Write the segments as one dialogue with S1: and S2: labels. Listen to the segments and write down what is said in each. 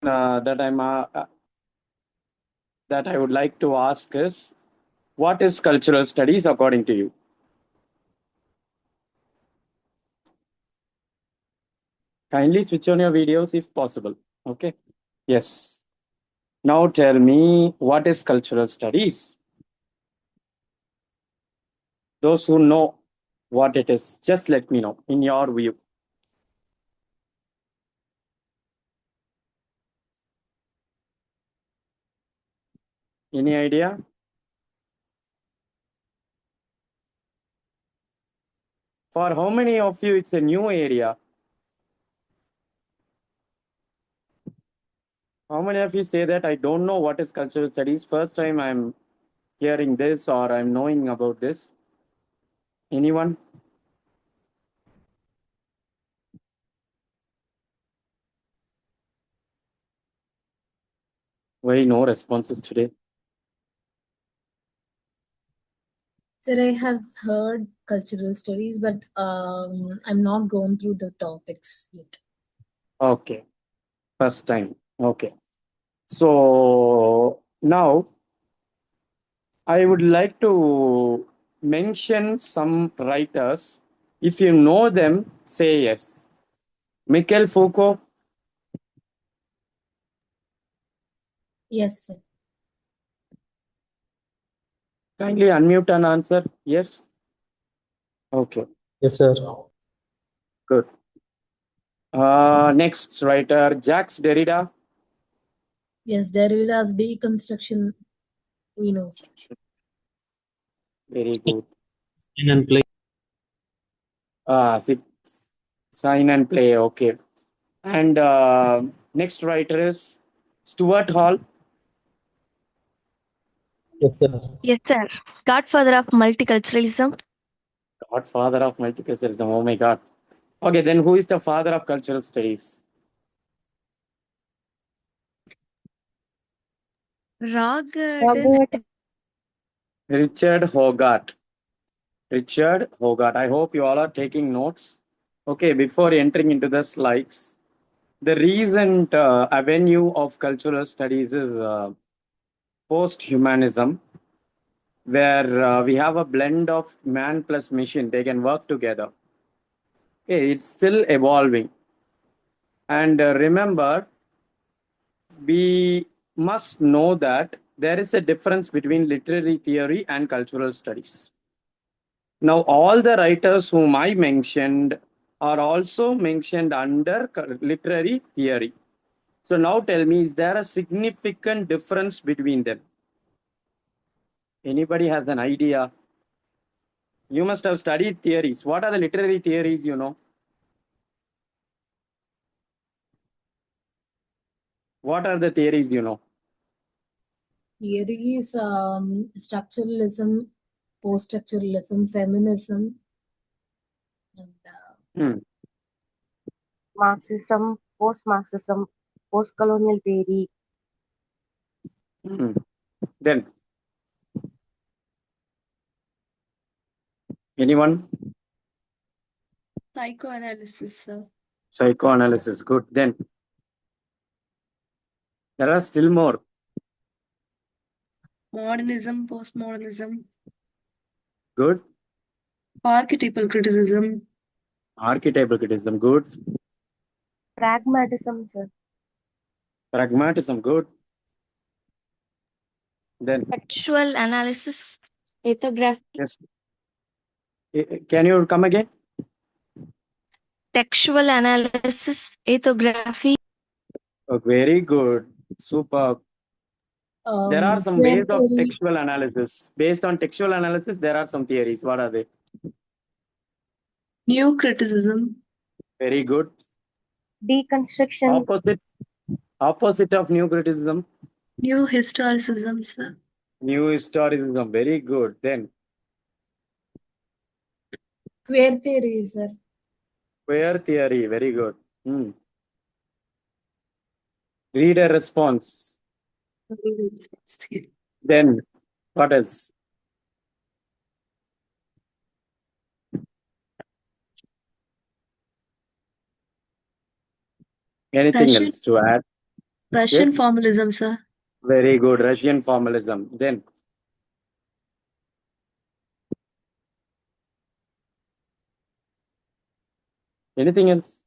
S1: that I would like to ask is, what is cultural studies according to you? Kindly switch on your videos if possible. Okay. Yes. Now tell me, what is cultural studies? Those who know what it is, just let me know in your view. Any idea? For how many of you it's a new area? How many of you say that I don't know what is cultural studies? First time I'm hearing this or I'm knowing about this. Anyone? Why no responses today?
S2: Sir, I have heard cultural studies, but I'm not gone through the topics yet.
S1: Okay. First time. Okay. So now I would like to mention some writers. If you know them, say yes. Michel Foucault.
S2: Yes, sir.
S1: Kindly unmute and answer. Yes. Okay.
S3: Yes, sir.
S1: Good. Next writer, Jacques Derrida.
S2: Yes, Derrida's deconstruction, we know.
S1: Very good.
S3: Sign and play.
S1: Sign and play. Okay. And next writer is Stuart Hall.
S3: Yes, sir.
S4: Yes, sir. Godfather of multiculturalism.
S1: Godfather of multiculturalism. Oh my God. Okay, then who is the father of cultural studies?
S4: Raghavan.
S1: Richard Hogarth. Richard Hogarth. I hope you all are taking notes. Okay, before entering into the slides, the recent avenue of cultural studies is post-humanism, where we have a blend of man plus machine. They can work together. Okay, it's still evolving. And remember, we must know that there is a difference between literary theory and cultural studies. Now, all the writers whom I mentioned are also mentioned under literary theory. So now tell me, is there a significant difference between them? Anybody has an idea? You must have studied theories. What are the literary theories you know? What are the theories you know?
S2: Theory is structuralism, post-structuralism, feminism, and
S5: Marxism, post-Marxism, post-colonial theory.
S1: Then, anyone?
S4: Psychoanalysis, sir.
S1: Psychoanalysis. Good. Then, there are still more.
S4: Modernism, postmodernism.
S1: Good.
S4: Archetypal criticism.
S1: Archetypal criticism. Good.
S5: Pragmatism, sir.
S1: Pragmatism. Good. Then,
S4: Textual analysis. Ethography.
S1: yes. Can you come again?
S4: Textual analysis. Ethography.
S1: Oh, very good. Super. There are some
S2: queer
S1: ways of
S2: theory.
S1: textual analysis. Based on textual analysis, there are some theories. What are they?
S4: New criticism.
S1: Very good.
S5: Deconstruction.
S1: Opposite of new criticism.
S4: New historicism, sir.
S1: New historicism. Very good. Then,
S2: Queer theory, sir.
S1: queer theory. Very good. Reader response. Then, what else? Anything else to add?
S4: Russian
S1: Yes,
S4: formalism, sir.
S1: very good. Russian formalism. Then anything else?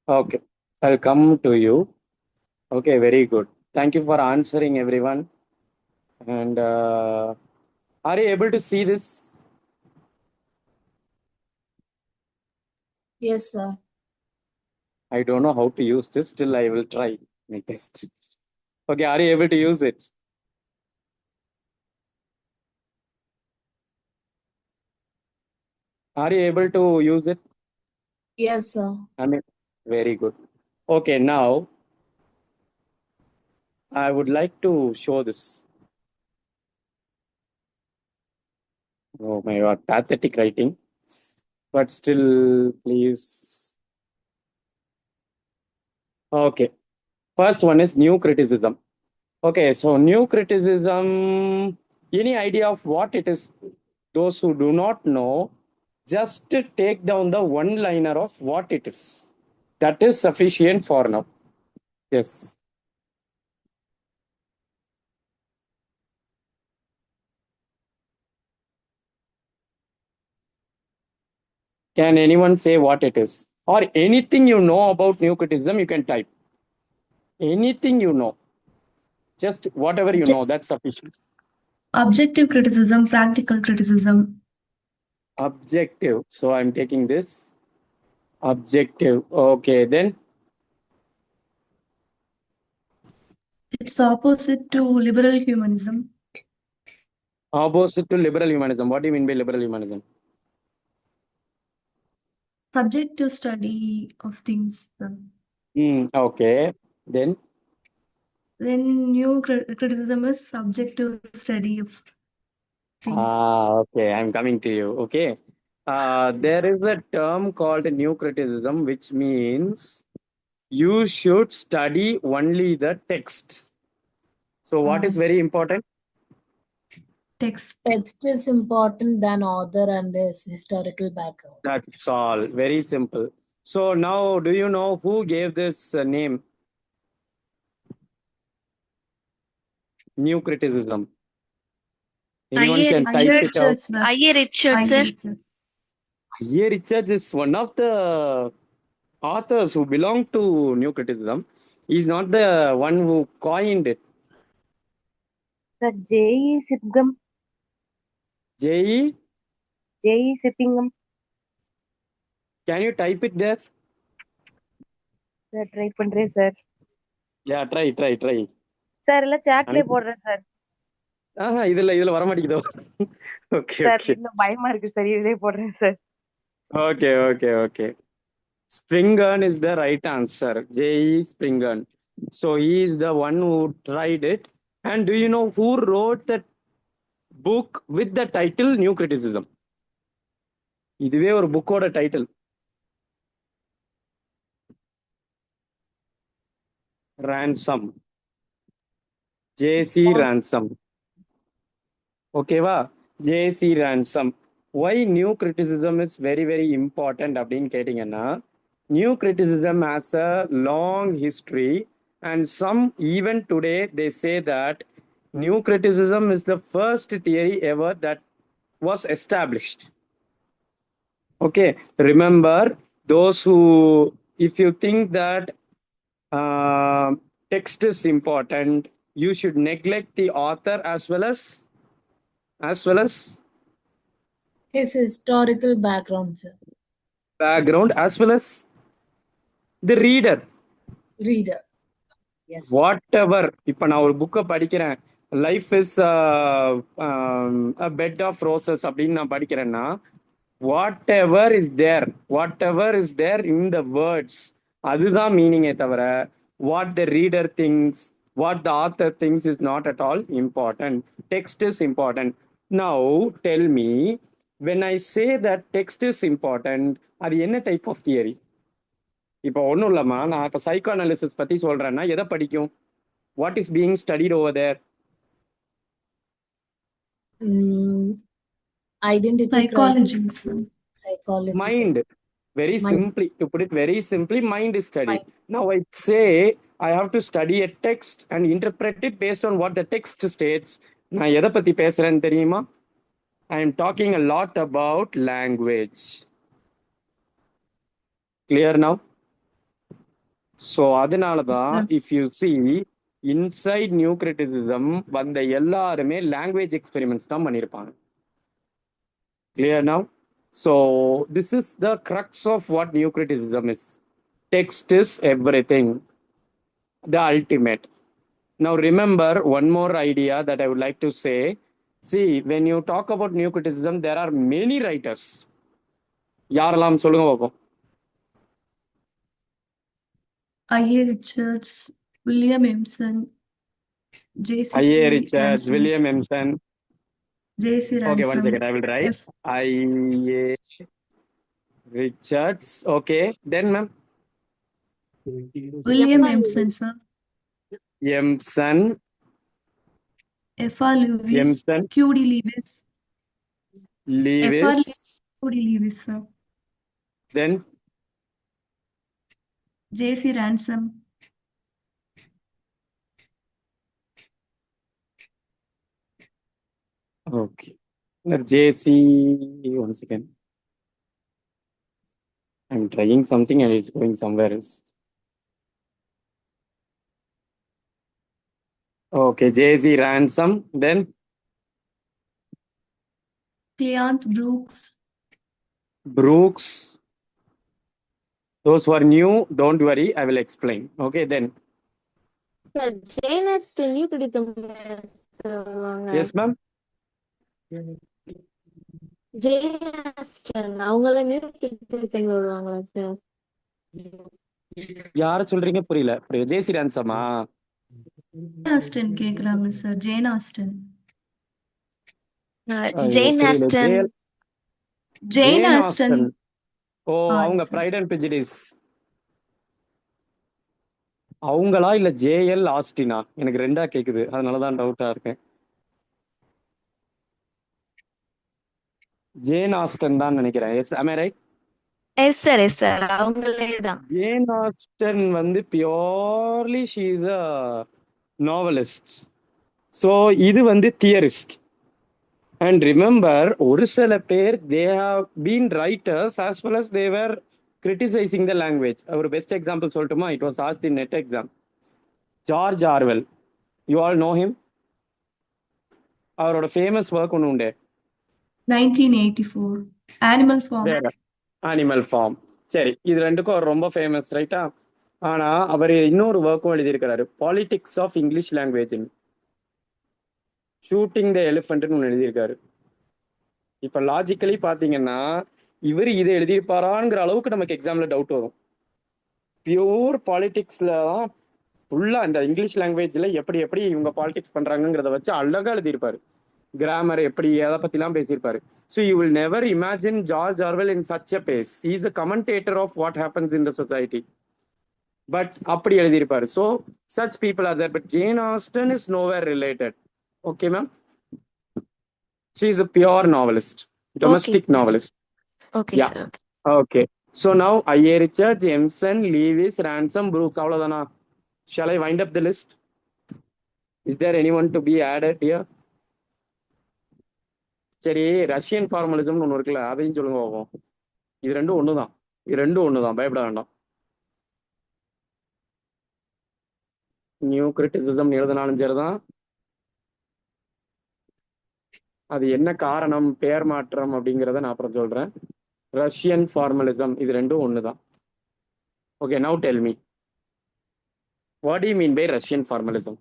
S1: Okay, I'll come to you. Okay, very good. Thank you for answering, everyone. And are you able to see this?
S2: Yes, sir.
S1: I don't know how to use this. Still, I will try my best. Okay, are you able to use it? Are you able to use it?
S2: Yes, sir.
S1: I mean, very good. Okay, now I would like to show this. Oh my God, pathetic writing. But still, please. Okay, first one is new criticism. Okay, so new criticism, any idea of what it is? Those who do not know, just take down the one liner of what it is. That is sufficient for now. Yes. Can anyone say what it is? Or anything you know about new criticism, you can type. Anything you know. Just whatever you know, that's sufficient.
S6: Objective criticism, practical criticism.
S1: Objective. So I'm taking this. Objective. Okay, then
S6: It's opposite to liberal humanism.
S1: opposite to liberal humanism. What do you mean by liberal humanism?
S6: Subjective study of things.
S1: Okay. Then
S6: New criticism is subjective study of things.
S1: okay, I'm coming to you. Okay. There is a term called new criticism, which means you should study only the text. So, what is very important?
S6: Text.
S2: Text is important than author and his historical background.
S1: That's all. Very simple. So, now do you know who gave this name? New criticism. Anyone
S4: I.A.
S1: can type it out.
S4: I.A. Richards, sir.
S1: A. Richards is one of the authors who belong to new criticism. He's not the one who coined it.
S5: Sir, J.E. Sipgham.
S1: J.E.
S5: J.E. Sippingham.
S1: Can you type it there?
S5: Sir, try பண்றேன் sir.
S1: Yeah, try.
S5: Sir, எல்லாம் chatலயே போடுறேன் sir.
S1: இதுல வர மாட்டேங்குதோ. Okay,
S5: Sir,
S1: okay.
S5: இன்னும் பயமா இருக்கு sir. இதுலயே போடுறேன் sir.
S1: Okay. Spingarn is the right answer. J.E. Spingarn. So he is the one who tried it. And do you know who wrote that book with the title New Criticism? இதுவே ஒரு புக்கோட title. Ransom. J.C. Ransom. ஓகேவா? J.C. Ransom. Why new criticism is very, very important அப்படின்னு கேட்டீங்கன்னா, new criticism has a long history, and some even today they say that new criticism is the first theory ever that was established. Okay, remember those who, if you think that text is important, you should neglect the author as well as
S2: His historical background, sir.
S1: background as well as the reader.
S2: Yes.
S1: Whatever. இப்போ நான் ஒரு புக்கை படிக்கிறேன், life is a bed of roses அப்படின்னு நான் படிக்கிறேன்னா, whatever is there in the words, அதுதான் மீனிங்கே தவிர what the reader thinks, what the author thinks is not at all important. Text is important. Now tell me, when I say that text is important, அது என்ன type of theory? இப்போ ஒன்றும் இல்லைம்மா, நான் இப்போ psycho analysis பற்றி சொல்கிறேன்னா எதை படிக்கும்? What is being studied over there?
S2: Identity
S6: Psychology.
S2: Psychology.
S1: Mind. Very
S2: Mind.
S1: simply, to put it very simply, mind study.
S5: Mind.
S1: Now I say I have to study a text and interpret it based on what the text states. நான் எதை பத்தி பேசுறேன்னு தெரியுமா? I am talking a lot about language. Clear now? So அதனால தான் if you see inside new criticism வந்த எல்லாருமே language experiments தான் பண்ணியிருப்பாங்க. Clear now? So this is the crux of what new criticism is. Text is everything, the ultimate. Now remember one more idea that I would like to say. See, when you talk about new criticism, there are many writers. யாரெல்லாம் சொல்லுங்க பாப்போம்.
S6: I.A. Richards, William Emerson, J.C.
S1: I.A. Richards,
S6: Ransom,
S1: William Emerson.
S6: J.C.
S1: Okay, one
S6: Ransom,
S1: second, I will write.
S6: F.
S1: I.A. Richards. Okay, then ma'am.
S6: William Emerson, sir.
S1: Emerson.
S6: F.R. Lewis,
S1: Emerson.
S6: Q.D. Lewis,
S1: Lewis.
S6: Q.D. Lewis, sir.
S1: Then
S6: J.C. Ransom,
S1: okay. Now, JC. One second. I'm trying something and it's going somewhere else. Okay, JC Ransom. Then
S6: Cleant Brooks,
S1: Brooks. Those who are new, don't worry, I will explain. Okay, then.
S4: Sir, Jane Austen new criticism சொல்லுவாங்க.
S1: Yes, ma'am.
S4: Jane Austen அவங்கள new criticism வருவாங்களா சார்?
S1: யார சொல்றீங்க புரியல. J C ரான்சமா?
S6: Austen கேக்குறாங்க சார். Jane Austen.
S4: Jane
S1: புரியல.
S4: Austen.
S6: Jane Austen.
S1: ஓ, அவங்க பிரைட் அண்ட் பிரெஜுடிஸ். அவங்களா இல்ல ஜேஎல் ஆஸ்டினா? எனக்கு ரெண்டா கேக்குது, அதனாலதான் டவுட்டா இருக்கேன். ஜேன் ஆஸ்டன் தான் நினைக்கிறேன். Yes, am I right?
S4: Yes sir அவங்களே தான்.
S1: ஜேன் ஆஸ்டன் வந்து purely she is a novelist. So இது வந்து தியரிஸ்ட். அண்ட் ரிமெம்பர், ஒரு சில பேர் they have been writers as well as they were criticising the language. ஒரு பெஸ்ட் எக்ஸாம்பிள் சொல்லட்டுமா? It was asked in NET exam. George Orwell, you all know him. அவரோட famous work ஒன்று உண்டு,
S6: 1984 Animal Farm.
S1: Animal form. சரி, இது ரெண்டுக்கும் அவர் ரொம்ப famous, ரைட்டா? ஆனா அவர் இன்னொரு ஒர்க்கும் எழுதியிருக்கிறாரு, politics of English language, shooting the எலிஃபண்ட்னு ஒன்று எழுதியிருக்காரு. இப்போ லாஜிக்கலி பார்த்தீங்கன்னா இவர் இதை எழுதியிருப்பாராங்கிற அளவுக்கு நமக்கு எக்ஸாம்ல டவுட் வரும். பியூர் பாலிடிக்ஸ்ல தான் ஃபுல்லா இந்த இங்கிலீஷ் லாங்குவேஜ்ல எப்படி எப்படி இவங்க பாலிடிக்ஸ் பண்றாங்கிறத வச்சு அழகா எழுதியிருப்பாரு. கிராமர் எப்படி எதை பத்திலாம் பேசியிருப்பாரு. So you will never imagine George Orwell in such a phase. He is a commentator of what happens in the society. But அப்படி எழுதியிருப்பாரு. So such people are there. But Jane Austen is nowhere related. Okay ma'am. She is a pure novelist, domestic novelist.
S4: Okay
S1: Yeah.
S4: Sir.
S1: Okay. So now I.A. Richards, Emerson, Lewis, Ransom, Brooks. அவ்வளவுதானா? Shall I wind up the list? Is there anyone to be added here? சரி, Russian ஃபார்மலிசம்னு ஒன்று இருக்குல்ல, அதையும் சொல்லுங்க பார்ப்போம். இது ரெண்டும் ஒண்ணுதான், இது ரெண்டும் ஒண்ணுதான், பயப்பட வேண்டாம். நியூ கிரிட்டிசிசம் எழுதினாலும் சரிதான், அது என்ன காரணம், பெயர் மாற்றம் அப்படிங்கிறத நான் அப்புறம் சொல்றேன். ரஷ்யன் ஃபார்மலிசம், இது ரெண்டும் ஒண்ணுதான். Okay, now tell me, what do you mean by Russian formalism?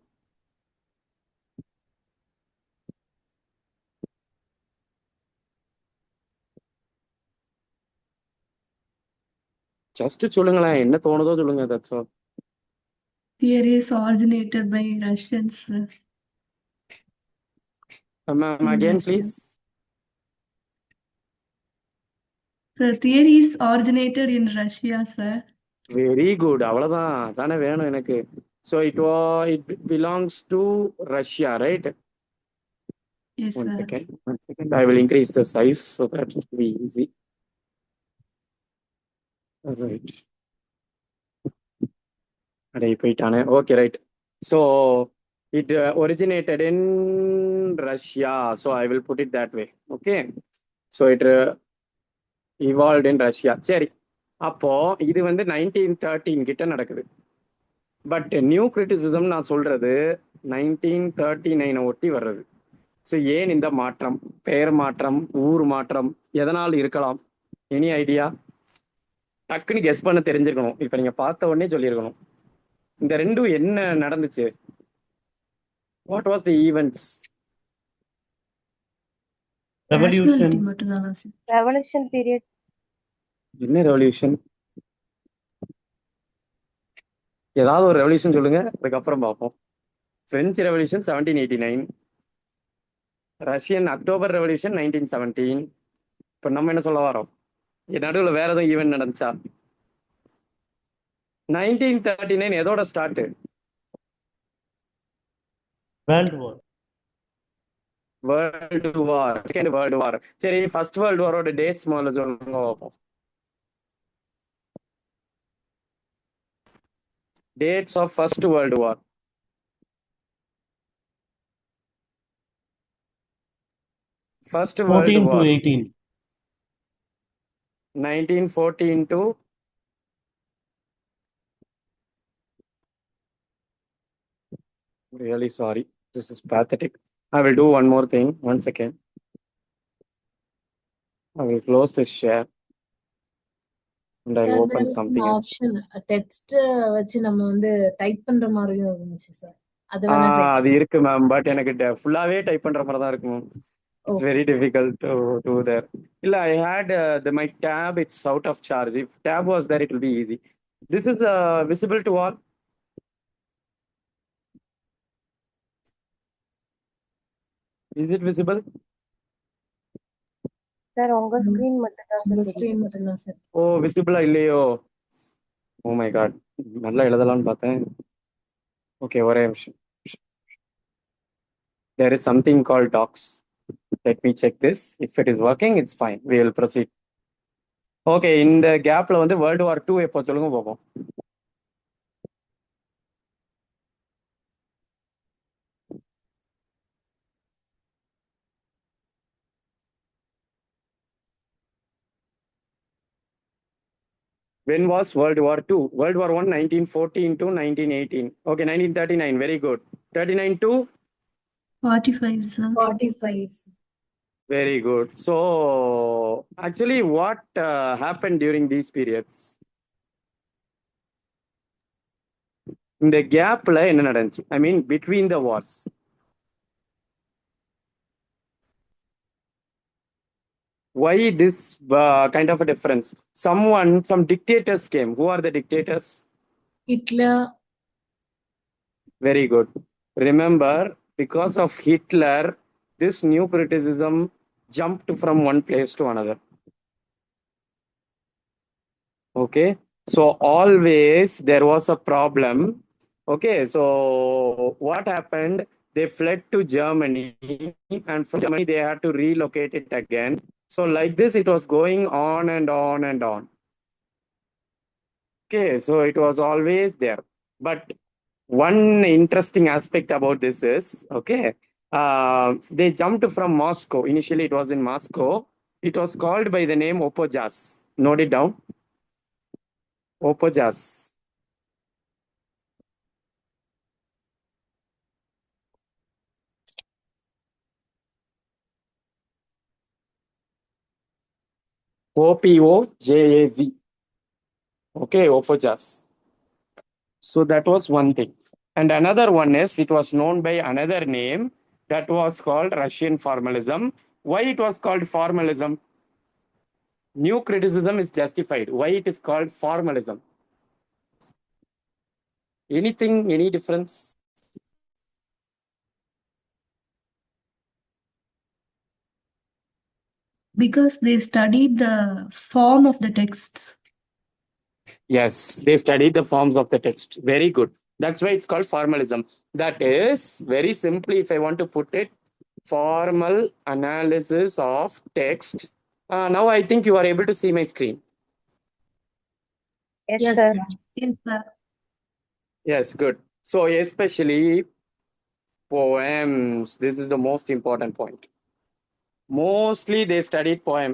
S1: Just சொல்லுங்களேன், என்ன தோணுதோ சொல்லுங்க. That's all.
S6: Theory is originated by Russians, sir.
S1: Ma'am, again please.
S6: The theory is originated in Russia, sir.
S1: Very good, அவ்வளவுதான் தானே வேணும் எனக்கு. So it belongs to Russia, right?
S6: Yes,
S1: One
S6: sir.
S1: second. I will increase the size so that it will be easy. Right. அடே போயிட்டானே. Okay right. So it originated in Russia. So I will put it that way. Okay. So it evolved in Russia. சரி, அப்போ இது வந்து 1913 கிட்ட நடக்குது. But new criticism நான் சொல்றது 1939 ஒட்டி வர்றது. ஸோ ஏன் இந்த மாற்றம், பெயர் மாற்றம், ஊர் மாற்றம் எதனால் இருக்கலாம்? Any idea? டக்குன்னு கெஸ் பண்ண தெரிஞ்சிருக்கணும். இப்போ நீங்க பார்த்த உடனே சொல்லியிருக்கணும். இந்த ரெண்டும் என்ன நடந்துச்சு? What was the events?
S3: Revolution.
S6: Nationality மட்டும்தானா சார்?
S5: Revolution period.
S1: என்ன ரெவல்யூஷன்? ஏதாவது ஒரு ரெவல்யூஷன் சொல்லுங்க, அதுக்கப்புறம் பார்ப்போம். French revolution 1789, Russian October revolution 1917. இப்போ நம்ம என்ன சொல்ல வரோம்? நடுவில் வேற எதுவும் ஈவெண்ட் நடந்துச்சா? 1939 எதோட start?
S3: World War.
S1: World war, second world war. சரி, ஃபர்ஸ்ட் வேர்ல்டு வாரோட டேட்ஸ் முதல்ல சொல்லுங்க பார்ப்போம். Dates of first world war. First
S3: 14
S1: world
S3: to
S1: war
S3: 18.
S1: 1914 to really sorry, this is pathetic. I will do one more thing. One second. I will close this share and I'll
S2: There
S1: open
S2: is an
S1: something else.
S2: option text வச்சு நம்ம வந்து type பண்ற மாதிரியும் இருந்துச்சு sir. அது வேணா try
S1: அது இருக்கு மேம், பட் எனக்கு ஃபுல்லாவே டைப் பண்ற மாதிரி தான் இருக்கும். It's very difficult to do there. Illa, I had my tab, it's out of charge. If tab was there, it will be easy. This is visible to all. Is it visible?
S5: Sir உங்க screen மட்டும் தான்
S2: அந்த
S5: sir
S2: screen மட்டும்தான் sir.
S1: ஓ, விசிபிளா இல்லையோ? Oh my God, நல்லா எழுதலாம்னு பார்த்தேன். Okay, ஒரே நிமிஷம். There is something called docs. Let me check this. If it is working, it's fine. We will proceed. Okay, இந்த கேப்ல வந்து வேர்ல்டு வார் 2 எப்போ சொல்லுங்க பார்ப்போம். When was World War II? World War I, 1914 to 1918. Okay, 1939. Very good. 39 to
S6: 45 sir.
S2: 45.
S1: very good. So, actually, what happened during these periods? In the gap, I mean, between the wars. Why this kind of a difference? Some dictators came. Who are the dictators?
S2: Hitler.
S1: Very good. Remember, because of Hitler, this new criticism jumped from one place to another. Okay, so always there was a problem. Okay, so what happened? They fled to Germany, and from Germany they had to relocate it again. So like this, it was going on and on and on. Okay, so it was always there. But one interesting aspect about this is, okay, they jumped from Moscow. Initially, it was in Moscow. It was called by the name Opojas. Note it down. Opojas. Opojaz. Okay, Opojas. So that was one thing. And another one is, it was known by another name that was called Russian formalism. Why it was called formalism? New criticism is justified. Why it is called formalism? Anything, any difference?
S6: Because they studied the form of the texts.
S1: Yes, they studied the forms of the text. Very good. That's why it's called formalism. That is, very simply, if I want to put it, formal analysis of text. Now I think you are able to see my screen.
S5: Yes,
S2: Yes,
S5: sir.
S2: sir.
S6: Yes, sir.
S1: Yes, good. So especially poems, this is the most important point. Mostly they studied poem.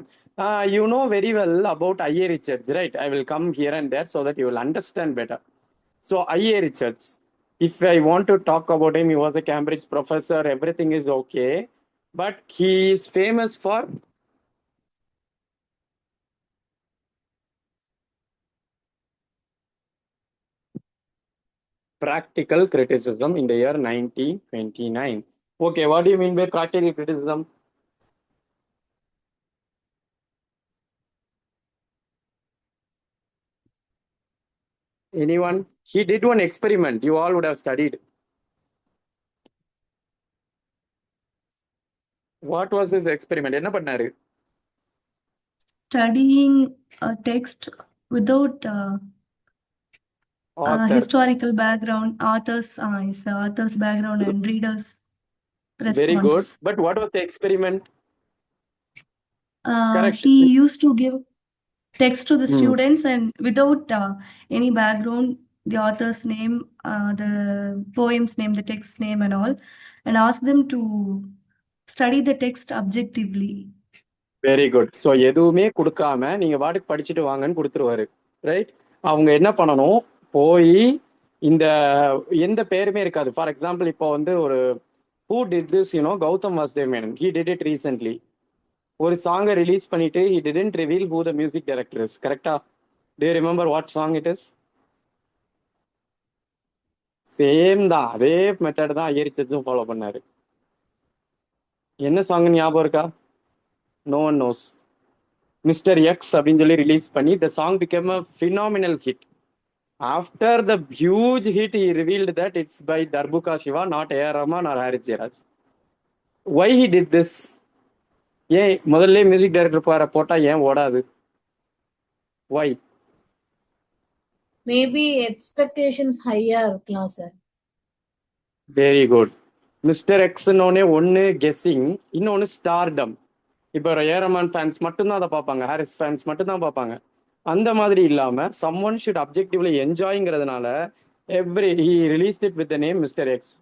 S1: You know very well about I.A. Richards, right? I will come here and there so that you will understand better. So I.A. Richards, if I want to talk about him, he was a Cambridge professor, everything is okay. But he is famous for practical criticism in the year 1929. Okay, what do you mean by practical criticism? Anyone? He did one experiment. You all would have studied. What was his experiment? என்ன பண்ணாரு?
S6: Studying a text without
S1: Author.
S6: historical background, author's background and readers'
S1: Very good.
S6: response.
S1: But what was the experiment? Correct.
S6: He used to give text to the
S1: Hmm.
S6: students and without any background, the author's name, the poem's name, the text name, and all, and ask them to study the text objectively.
S1: Very good. So எதுவுமே கொடுக்காம நீங்க பாட்டுக்கு படிச்சுட்டு வாங்கன்னு கொடுத்துருவாரு, right? அவங்க என்ன பண்ணணும், போய் இந்த எந்த பேருமே இருக்காது. ஃபார் எக்ஸாம்பிள் இப்போ வந்து ஒரு who did this Gautham Vasudev Menon, he did it recently. ஒரு சாங்கை ரிலீஸ் பண்ணிட்டு he didn't reveal who the music director is. கரெக்டா? Do you remember what song it is? Same தான், அதே மெத்தட் தான் ஐயர் ரிச்சர்ட்ஸும் ஃபாலோ பண்ணாரு. என்ன சாங் ஞாபகம் இருக்கா? No one knows. Mister X அப்படின்னு சொல்லி ரிலீஸ் பண்ணி the song became a phenomenal hit. After the huge hit he revealed that it's by Darbuka Siva, not A R Rahman or Harris Jayaraj. Why he did this? ஏன் முதல்ல மியூசிக் டைரக்டர் போட்டா ஏன் ஓடாது? ஒய்?
S2: Maybe expectations higher இருக்கலாம் சார்.
S1: Very good. மிஸ்டர் எக்ஸ்னோடனே ஒன்று கெஸ்ஸிங், இன்னொன்று ஸ்டார்டம். இப்போ ஏரமான் ஃபேன்ஸ் மட்டும்தான் அதை பார்ப்பாங்க, ஹாரிஸ் ஃபேன்ஸ் மட்டும்தான் பார்ப்பாங்க. அந்த மாதிரி இல்லாமல் சம் ஒன் ஷுட் அப்ஜெக்டிவ்லி என்ஜாய்ங்கிறதுனால he released it with the name mister X,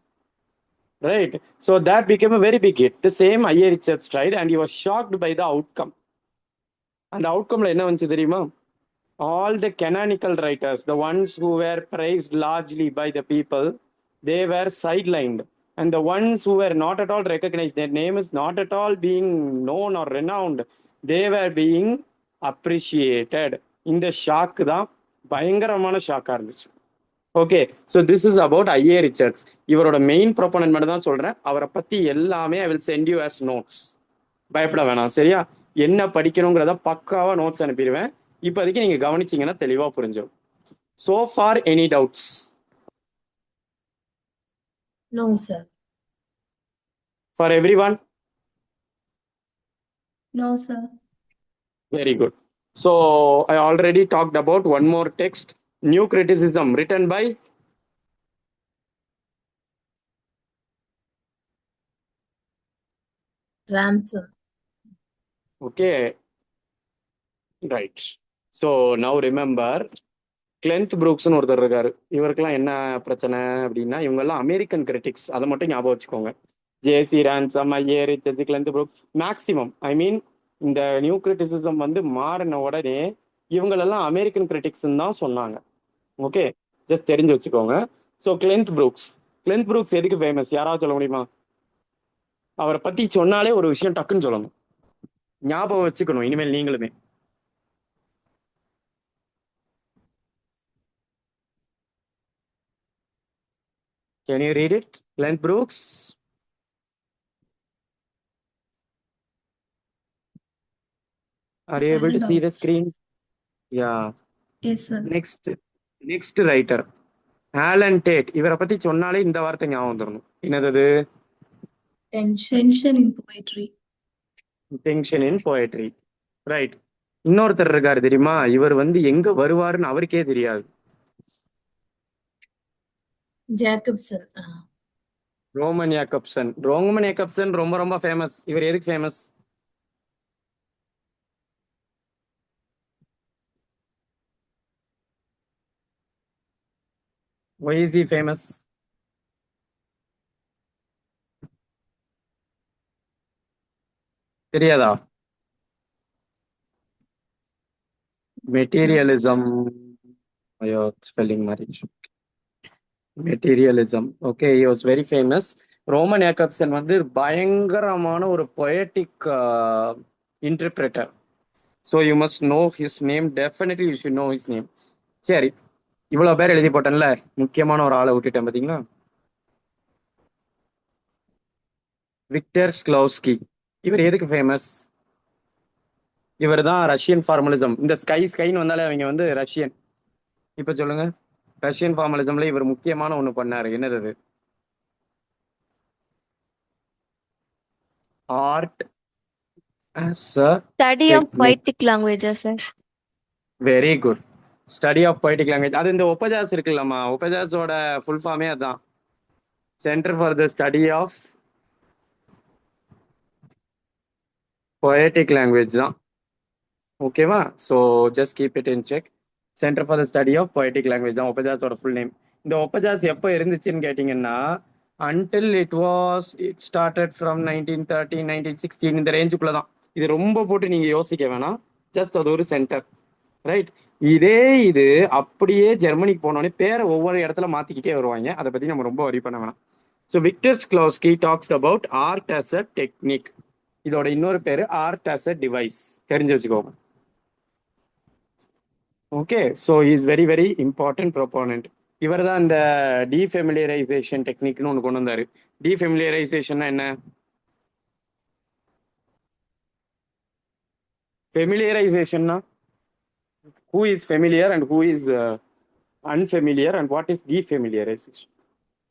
S1: right? So that became a very big hit. The same I.A. Richards tried and he was shocked by the outcome. அந்த அவுட்கம்ல என்ன வந்துச்சு தெரியுமா? All the canonical writers, the ones who were praised largely by the people, they were sidelined. And the ones who were not at all recognized, their name is not at all being known or renowned, they were being appreciated. இந்த shock தான் பயங்கரமான ஷாக்காக இருந்துச்சு. Okay, so this is about IA Richards. இவரோட main proponent மட்டும் தான் சொல்கிறேன். அவரை பற்றி எல்லாமே I will send you as notes. பயப்பட வேணாம், சரியா? என்ன படிக்கணுங்கிறத பக்காவாக நோட்ஸ் அனுப்பிடுவேன். இப்போதைக்கு நீங்கள் கவனிச்சிங்கன்னா தெளிவாக புரிஞ்சிடும். So for any doubts?
S2: No, sir.
S1: For every one?
S6: No, sir.
S1: Very good. So I already talked about one more text, New Criticism, written by
S2: Ransom.
S1: okay, right. So now remember, கிளென்த் புரூக்ஸ்னு ஒருத்தர் இருக்காரு. இவருக்கெல்லாம் என்ன பிரச்சனை அப்படின்னா, இவங்கெல்லாம் American critics, அதை மட்டும் ஞாபகம் வச்சுக்கோங்க. J C Ransom, I A Richards, Cleanth Brooks, maximum இந்த நியூ கிரிட்டிசிசம் வந்து மாறின உடனே இவங்களெல்லாம் அமெரிக்கன் கிரிட்டிக்ஸ்ன்னு தான் சொன்னாங்க. ஓகே, ஜஸ்ட் தெரிஞ்சு வச்சுக்கோங்க. ஸோ கிளென்த் புரூக்ஸ் எதுக்கு ஃபேமஸ்? யாராவது சொல்ல முடியுமா? அவரை பற்றி சொன்னாலே ஒரு விஷயம் டக்குன்னு சொல்லணும், ஞாபகம் வச்சுக்கணும் இனிமேல் நீங்களுமே. Can you read it? Glenn Brooks. Are you able to see the screen? Yeah.
S6: Yes, sir.
S1: Next writer, Alan Tate. இவரை பத்தி சொன்னாலே இந்த வார்த்தை ஞாபகம் வந்துடணும். என்னது?
S6: Tension in poetry.
S1: Tension in poetry. Right. இன்னொருத்தர் இருக்காரு தெரியுமா? இவர் வந்து எங்க வருவாருன்னு அவருக்கே தெரியாது.
S2: Jacobson.
S1: ரோமன் யாக்கப்சன் ரொம்ப ரொம்ப ஃபேமஸ். இவர் எதுக்கு famous? Why is he famous? தெரியாதா? மெட்டீரியலிசம். ஐயோ, ஸ்பெல்லிங் மாதிரி. Materialism. Okay, he was very famous. Roman Jakobson வந்து பயங்கரமான ஒரு poetic interpreter. So you must know his name. Definitely you should know his name. சரி, இவ்வளோ பேர் எழுதி போட்டேன்ல, முக்கியமான ஒரு ஆளை விட்டுட்டேன் பார்த்தீங்களா? விக்டர் ஸ்க்லோஸ்கி. இவர் எதுக்கு ஃபேமஸ்? இவர் தான் ரஷ்யன் ஃபார்மலிசம். இந்த ஸ்கைன்னு வந்தாலே அவங்க வந்து ரஷ்யன். இப்போ சொல்லுங்க, ரஷ்யன் ஃபார்மலிசம்ல இவர் முக்கியமான ஒன்று பண்ணாரு. என்னது அது? Art as a
S4: Study of
S1: technique.
S4: poetic languages, sir.
S1: Very good. Study of poetic language. அது இந்த ஒப்பஜாஸ் இருக்குல்லம்மா, ஒப்பஜாஸோட ஃபுல் ஃபார்மே அதுதான். Centre for the study of poetic language தான். ஓகேவா? So just keep it in check. Centre for the study of poetic language தான் ஒப்பஜாஸோட ஃபுல் நேம். இந்த ஒப்பஜாஸ் எப்போ இருந்துச்சுன்னு கேட்டிங்கன்னா, அன்டில் இட் ஸ்டார்டட் ஃப்ரம் 1913 1916 இந்த ரேஞ்சுக்குள்ள தான். இது ரொம்ப போட்டு நீங்கள் யோசிக்க வேணாம். ஜஸ்ட் அது ஒரு சென்டர், ரைட்? இது அப்படியே ஜெர்மனிக்கு போனோடனே பேரை ஒவ்வொரு இடத்துல மாற்றிக்கிட்டே வருவாங்க. அதை பற்றி நம்ம ரொம்ப வரி பண்ண வேணாம். So Victor Shklovsky talks about art as a technique. இதோட இன்னொரு பேர் ஆர்ட் as a டிவைஸ். தெரிஞ்சு வச்சுக்கோங்க. Okay, so is very very important proponent. இவர் தான் இந்த டீஃபெமிலியரைசேஷன் டெக்னிக்னு ஒன்று கொண்டு வந்தார். டீஃபெமிலியரைசேஷன்னா என்ன? ஃபெமிலியரைசேஷன்னா who is familiar and who is unfamiliar and what is defamiliarization.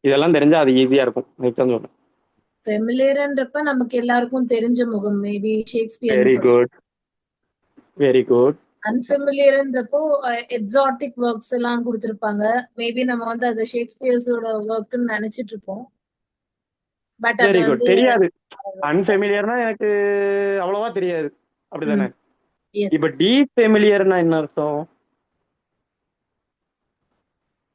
S1: இதெல்லாம் தெரிஞ்சா அது ஈஸியா இருக்கும். அதுக்கு தான் சொல்றேன்.
S2: ஃபெமிலியர்ன்றப்ப நமக்கு எல்லாருக்கும் தெரிஞ்ச முகம், maybe Shakespeare.
S1: Very good, very good.
S2: அன்ஃபெமிலியர்ன்றப்போ எக்ஸாட்டிக் ஒர்க்ஸ் எல்லாம் கொடுத்திருப்பாங்க. மேபி நம்ம வந்து அது ஷேக்ஸ்பியர்ஸோட ஒர்க்னு நினைச்சிட்டு இருப்போம். பட் அது
S1: வெரி குட்.
S2: வந்து
S1: தெரியாது. அன்ஃபெமிலியர்னா எனக்கு அவ்வளவா தெரியாது, அப்படிதானே?
S2: yes.
S1: இப்ப டீஃபெமிலியர்னா என்ன அர்த்தம்?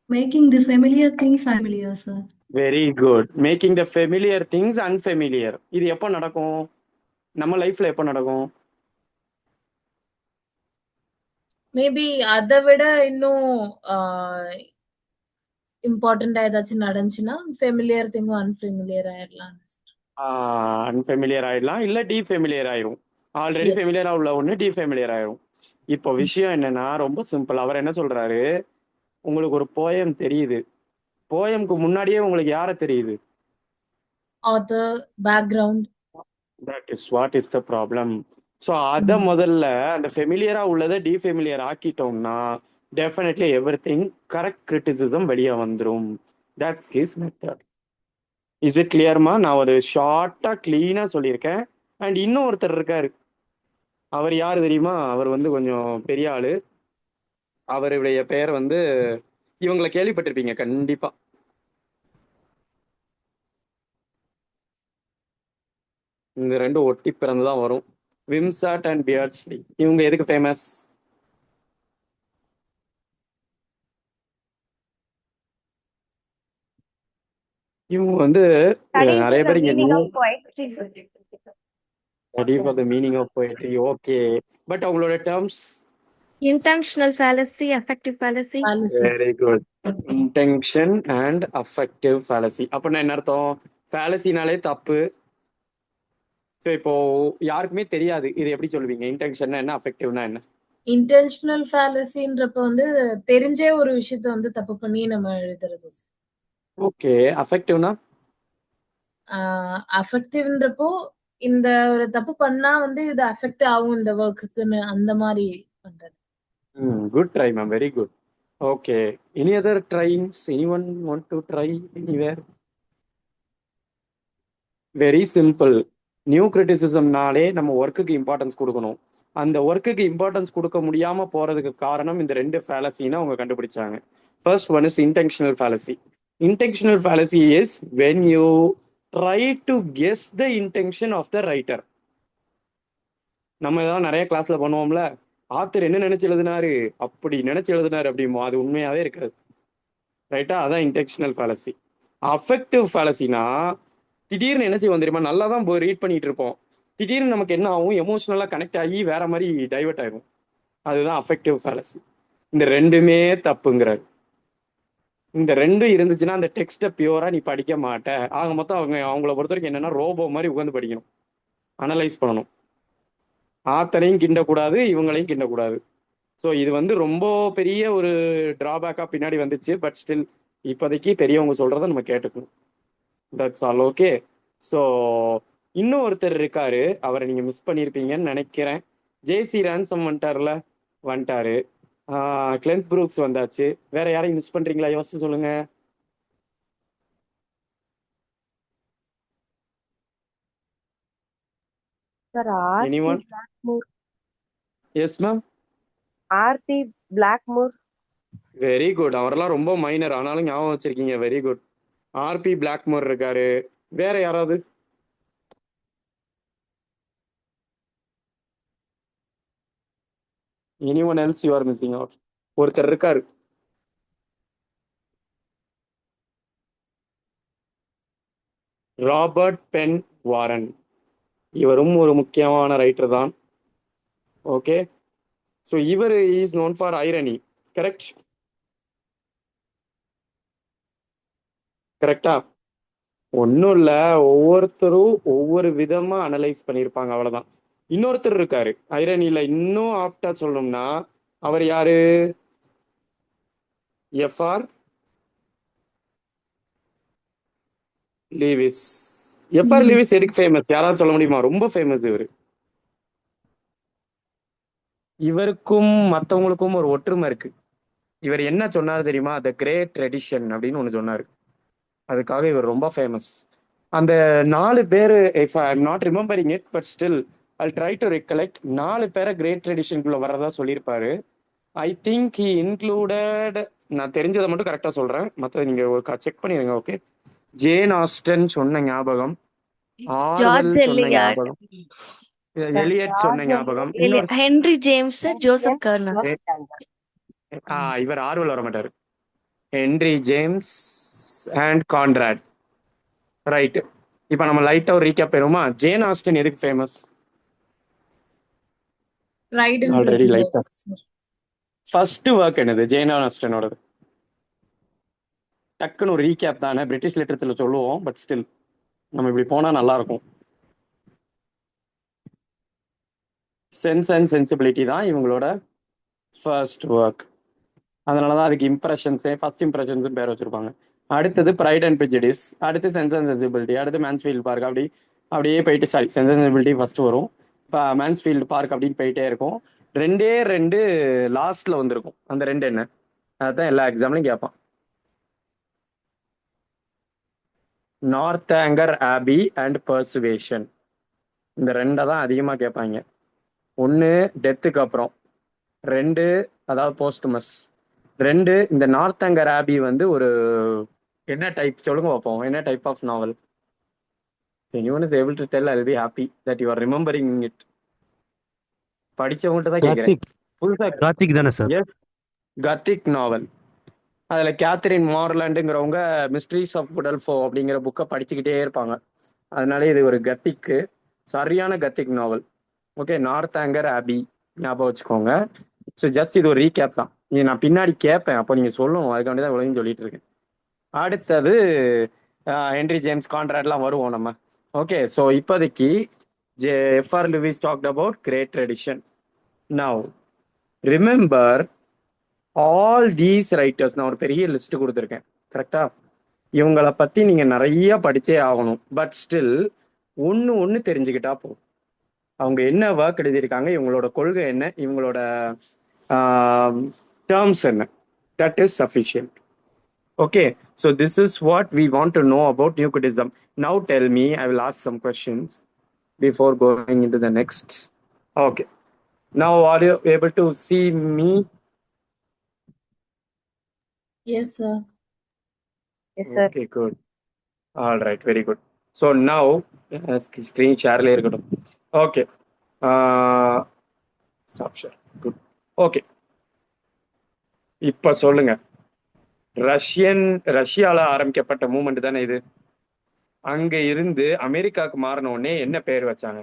S6: Making the familiar things familiar, sir.
S1: Very good. Making the familiar things unfamiliar. இது எப்போ நடக்கும்? நம்ம லைஃப்ல எப்போ நடக்கும்?
S2: மேபி அதை விட இன்னும் இம்பார்ட்டண்டா ஏதாச்சும் நடந்துச்சுன்னா ஃபெமிலியர் திங்கும் அன்ஃபெமிலியர் ஆயிடலாம்.
S1: அன்ஃபெமிலியர் ஆயிடலாம், இல்ல டீஃபெமிலியர் ஆயிரும். Already
S2: Yes.
S1: ஃபெமிலியரா உள்ள ஒன்று டீஃபெமிலியர் ஆயிரும். இப்போ விஷயம் என்னன்னா ரொம்ப சிம்பிள். அவர் என்ன சொல்றாரு, உங்களுக்கு ஒரு போயம் தெரியுது. போயம்க்கு முன்னாடியே உங்களுக்கு யார தெரியுது?
S2: Author, background.
S1: That is what is the problem. So அதை முதல்ல அந்த ஃபெமிலியரா உள்ளதை டீஃபெமிலியர் ஆக்கிட்டோம்னா definitely every thing correct criticism வெளியே வந்துடும். That's his method. Is it கிளியர்மா? நான் ஒரு ஷார்ட்டா கிளீனா சொல்லியிருக்கேன். அண்ட் இன்னும் ஒருத்தர் இருக்காரு. அவர் யாரு தெரியுமா? அவர் வந்து கொஞ்சம் பெரிய ஆளு. அவருடைய பெயர் வந்து, இவங்களை கேள்விப்பட்டிருப்பீங்க கண்டிப்பா. இந்த ரெண்டும் ஒட்டி பிறந்துதான் வரும். Wimsatt and Beardsley. இவங்க எதுக்கு ஃபேமஸ்? இவங்க வந்து நிறைய பேர் இங்க study for the meaning of poetry. Okay, but அவங்களோட terms
S4: Intentional fallacy, affective fallacy.
S1: Very good. Intention and affective fallacy. அப்படின்னா என்ன அர்த்தம்? ஃபேலசினாலே தப்பு. ஸோ இப்போ யாருக்குமே தெரியாது, இது எப்படி சொல்லுவீங்க? இன்டென்ஷன்னா என்ன, அஃபெக்டிவ்னா என்ன?
S2: இன்டென்ஷனல் ஃபேலசின்றப்ப வந்து தெரிஞ்சே ஒரு விஷயத்த வந்து தப்பு பண்ணி நம்ம எழுதுறது.
S1: ஓகே, அஃபெக்டிவ்னா?
S2: அஃபெக்டிவ்ன்றப்போ இந்த ஒரு தப்பு பண்ணா வந்து இது அஃபெக்ட் ஆகும் இந்த ஒர்க்குன்னு, அந்த மாதிரி பண்றது.
S1: Good try ma'am, very good. Okay, any other tries? Anyone want to try anywhere? Very simple. New கிரிட்டிசிசம்னாலே நம்ம ஒர்க்குக்கு இம்பார்ட்டன்ஸ் கொடுக்கணும். அந்த ஒர்க்குக்கு இம்பார்ட்டன்ஸ் கொடுக்க முடியாம போறதுக்கு காரணம் இந்த ரெண்டு ஃபேலசின்னு அவங்க கண்டுபிடிச்சாங்க. First one is intentional fallacy. Intentional fallacy is when you try to guess the intention of the writer. நம்ம இதெல்லாம் நிறைய கிளாஸ்ல பண்ணுவோம்ல, ஆத்தர் என்ன நினைச்சு எழுதினாரு, அப்படி நினைச்சு எழுதினாரு அப்படிமோ, அது உண்மையாவே இருக்காது, ரைட்டா? அதான் இன்டென்ஷனல் ஃபாலசி. அஃபெக்டிவ் ஃபாலசினா திடீர்னு என்ன செய்வோம் தெரியுமா? நல்லா தான் போய் ரீட் பண்ணிட்டு இருப்போம். திடீர்னு நமக்கு என்ன ஆகும்? எமோஷனலாக கனெக்ட் ஆகி வேற மாதிரி டைவர்ட் ஆகும். அதுதான் அஃபெக்டிவ் ஃபாலசி. இந்த ரெண்டுமே தப்புங்கிறாரு. இந்த ரெண்டும் இருந்துச்சுன்னா அந்த டெக்ஸ்ட்டை பியூரா நீ படிக்க மாட்ட. ஆக மொத்தம் அவங்கள பொறுத்த வரைக்கும் என்னன்னா ரோபோ மாதிரி உட்காந்து படிக்கணும், அனலைஸ் பண்ணணும். ஆத்தரையும் கிண்டக்கூடாது, இவங்களையும் கிண்டக்கூடாது. ஸோ இது வந்து ரொம்ப பெரிய ஒரு டிராபேக்காக பின்னாடி வந்துச்சு. பட் ஸ்டில் இப்போதைக்கு பெரியவங்க சொல்கிறத நம்ம கேட்டுக்கணும். That's all. ஓகே. ஸோ இன்னும் ஒருத்தர் இருக்காரு, அவரை நீங்கள் மிஸ் பண்ணியிருப்பீங்கன்னு நினைக்கிறேன். ஜேசி ரேன்சம் வந்துட்டாரு. கிளென்த் ப்ரூக்ஸ் வந்தாச்சு. வேற யாரையும் மிஸ் பண்றீங்களா? யோசிச்சு சொல்லுங்க.
S5: Sir
S1: Anyone?
S5: Blackmur.
S1: Yes ma'am.
S5: R P Blackmur.
S1: Very good. அவரெல்லாம் ரொம்ப மைனர், ஆனாலும் ஞாபகம் வச்சிருக்கீங்க. Very good. ஆர்பி பிளாக்மோர் இருக்காரு. வேற யாராவது? Anyone else you are missing out? ஒருத்தர் இருக்காரு. Robert Penn Warren. இவரும் ஒரு முக்கியமான ரைட்டர் தான். ஓகே. ஸோ இவர் is known for irony. Correct? கரெக்டா? ஒன்றும் இல்லை, ஒவ்வொருத்தரும் ஒவ்வொரு விதமாக அனலைஸ் பண்ணியிருப்பாங்க, அவ்வளோதான். இன்னொருத்தர் இருக்காரு ஐரனியில், இன்னும் ஆப்டா சொல்லணும்னா அவர் யாரு? FR Lewis. எஃப்ஆர் லீவிஸ் எதுக்கு ஃபேமஸ்? யாராவது சொல்ல முடியுமா? ரொம்ப ஃபேமஸ் இவர். இவருக்கும் மற்றவங்களுக்கும் ஒரு ஒற்றுமை இருக்கு. இவர் என்ன சொன்னார் தெரியுமா? த கிரேட் ட்ரெடிஷன் அப்படின்னு ஒன்று சொன்னார். அதுக்காக இவர் ரொம்ப ஃபேமஸ். அந்த 4 பேர், if I am not remembering it, but still I try to recollect, 4 பேரை கிரேட் ட்ரெடிஷனுக்குள்ள வர்றதா சொல்லியிருப்பாரு. ஐ திங்க் ஹி இன்க்ளூடட், நான் தெரிஞ்சதை மட்டும் கரெக்டாக சொல்கிறேன், மற்ற நீங்கள் ஒரு செக் பண்ணிடுங்க. ஓகே. ஜேன் ஆஸ்டன் சொன்ன ஞாபகம், ஆர்வெல்
S4: ஜார்ஜ்
S1: சொன்ன
S4: எலியட்,
S1: ஞாபகம், எலியட் சொன்ன ஞாபகம். இன்னொரு
S4: ஹென்ரி ஜேம்ஸ், ஜோசப் கர்னர்.
S1: இவர் ஆர்வல் வர மாட்டார். Henry James and Conrad. Right. இப்போ நம்ம லைட்டாக ஒரு ரீகேப் பெறுமா? ஜேன் ஆஸ்டன் எதுக்கு ஃபேமஸ்?
S2: Pride and
S1: ஆல்ரெடி லைட்டா
S2: Prejudice.
S1: ஃபர்ஸ்ட் ஒர்க் என்னது ஜேன் ஆஸ்டனோடது? டக்குன்னு ஒரு ரீகேப் தானே, பிரிட்டிஷ் லிட்டரேச்சர்ல சொல்லுவோம், பட் ஸ்டில் நம்ம இப்படி போனால் நல்லா இருக்கும். சென்ஸ் அண்ட் சென்சிபிலிட்டி தான் இவங்களோட ஃபர்ஸ்ட் ஒர்க். அதனால தான் அதுக்கு ஃபர்ஸ்ட் இம்ப்ரெஷன்ஸும் பேர் வச்சிருப்பாங்க. அடுத்தது ப்ரைட் அண்ட் ப்ரிஜுடிஸ், அடுத்து சென்ஸ் அண்ட் சென்சிபிலிட்டி, அடுத்து மேன்ஸ்ஃபீல்டு பார்க். அப்படியே போயிட்டு சென்ஸ் அண்ட் சென்சிபிலிட்டி ஃபர்ஸ்ட் வரும், இப்போ மேன்ஸ்ஃபீல்டு பார்க் அப்படின்னு போயிட்டே இருக்கும். 2 லாஸ்ட்ல வந்திருக்கும். அந்த 2 என்ன? அதுதான் எல்லா எக்ஸாம்லையும் கேட்பான். நார்த்தாங்கர் ஆபி அண்ட் பர்சுவேஷன். இந்த 2 தான் அதிகமாக கேட்பாங்க. 1 டெத்துக்கு அப்புறம், 2 அதாவது போஸ்டுமஸ். 2 இந்த நார்த்தாங்கர் ஆபி வந்து ஒரு என்ன டைப் சொல்லுங்க பார்ப்போம், என்ன type of novel? anyone is able to tell, I'll be happy that you are remembering it. படிச்சவங்ககிட்ட தான் கேட்குறேன்.
S3: கார்த்திக் தானே சார்?
S1: எஸ், கத்திக் நாவல். அதில் கேத்தரின் மார்லாண்டுங்கிறவங்க மிஸ்ட்ரீஸ் ஆஃப் உடல்ஃபோ அப்படிங்கிற புக்கை படிச்சுக்கிட்டே இருப்பாங்க. அதனால இது ஒரு கத்திக்கு சரியான கத்திக் நாவல். ஓகே. நார்த்தாங்கர் ஆபி ஞாபகம் வச்சுக்கோங்க. ஸோ ஜஸ்ட் இது ஒரு ரீகேப் தான். இது நான் பின்னாடி கேட்பேன், அப்போ நீங்கள் சொல்லணும், அதுக்காண்டி தான் இவ்வளோன்னு சொல்லிட்டு இருக்கேன். அடுத்தது ஹென்ரி ஜேம்ஸ் கான்ராட்லாம் வருவோம் நம்ம. ஓகே. ஸோ இப்போதைக்கு FR Leavis talked about great tradition. Now remember all these writers. நான் ஒரு பெரிய லிஸ்ட் கொடுத்துருக்கேன், கரெக்டா? இவங்களை பற்றி நீங்கள் நிறைய படித்தே ஆகணும். பட் ஸ்டில் ஒன்று தெரிஞ்சுக்கிட்டா போதும். அவங்க என்ன ஒர்க் எழுதியிருக்காங்க, இவங்களோட கொள்கை என்ன, இவங்களோட டேர்ம்ஸ் என்ன, that is sufficient. Okay, so this is what we want to know about Euclidism. Now tell me, I will ask some questions before going into the next. Okay. Now are you able to see me?
S2: Yes, sir.
S5: Yes, sir.
S1: Okay, good. All right, very good. So now, screen share layer. Okay. Stop share. Good. Okay. இப்போ சொல்லுங்க, ரஷ்யால ஆரம்பிக்கப்பட்ட moment தானே இது. அங்க இருந்து அமெரிக்காவுக்கு மாறின உடனே என்ன பேர் வச்சாங்க?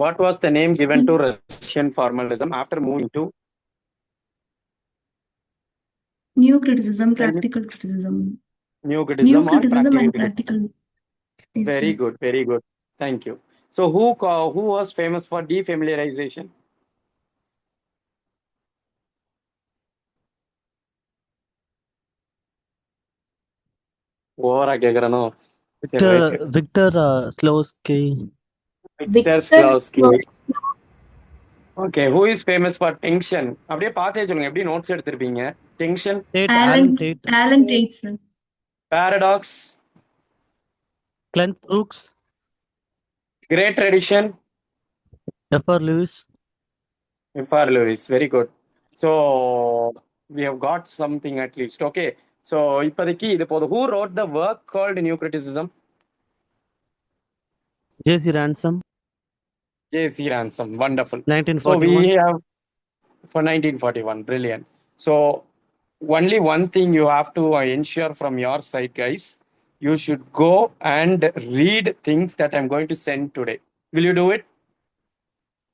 S1: What was the name given to Russian formalism after moving to?
S6: New criticism, practical criticism.
S1: New
S6: New
S1: criticism or
S6: criticism
S1: practical
S6: and
S1: criticism?
S6: practical. Yes,
S1: Very
S6: sir.
S1: good, very good. Thank you. So who was famous for defamiliarization? ஓவரா கேக்குறனோ? சரி,
S3: Victor
S1: right.
S3: Victor Slowsky.
S1: Victor Slawski. Okay, who is famous for tension? அப்படியே பார்த்தே சொல்லுங்க, எப்படி notes எடுத்திருப்பீங்க? Tension,
S3: Alan Tate.
S6: Alan Tate, sir.
S1: paradox,
S3: Glenn Brooks.
S1: great tradition,
S3: F.R. Lewis.
S1: F.R. Lewis. Very good. So we have got something at least. Okay. So இப்போதைக்கு இது போதும். Who wrote the work called New Criticism?
S3: J.C. Ransom.
S1: J.C. Ransom. Wonderful. So
S3: 1941.
S1: we have for 1941. Brilliant. So only one thing you have to ensure from your side, guys. You should go and read things that I'm going to send today. Will you do it?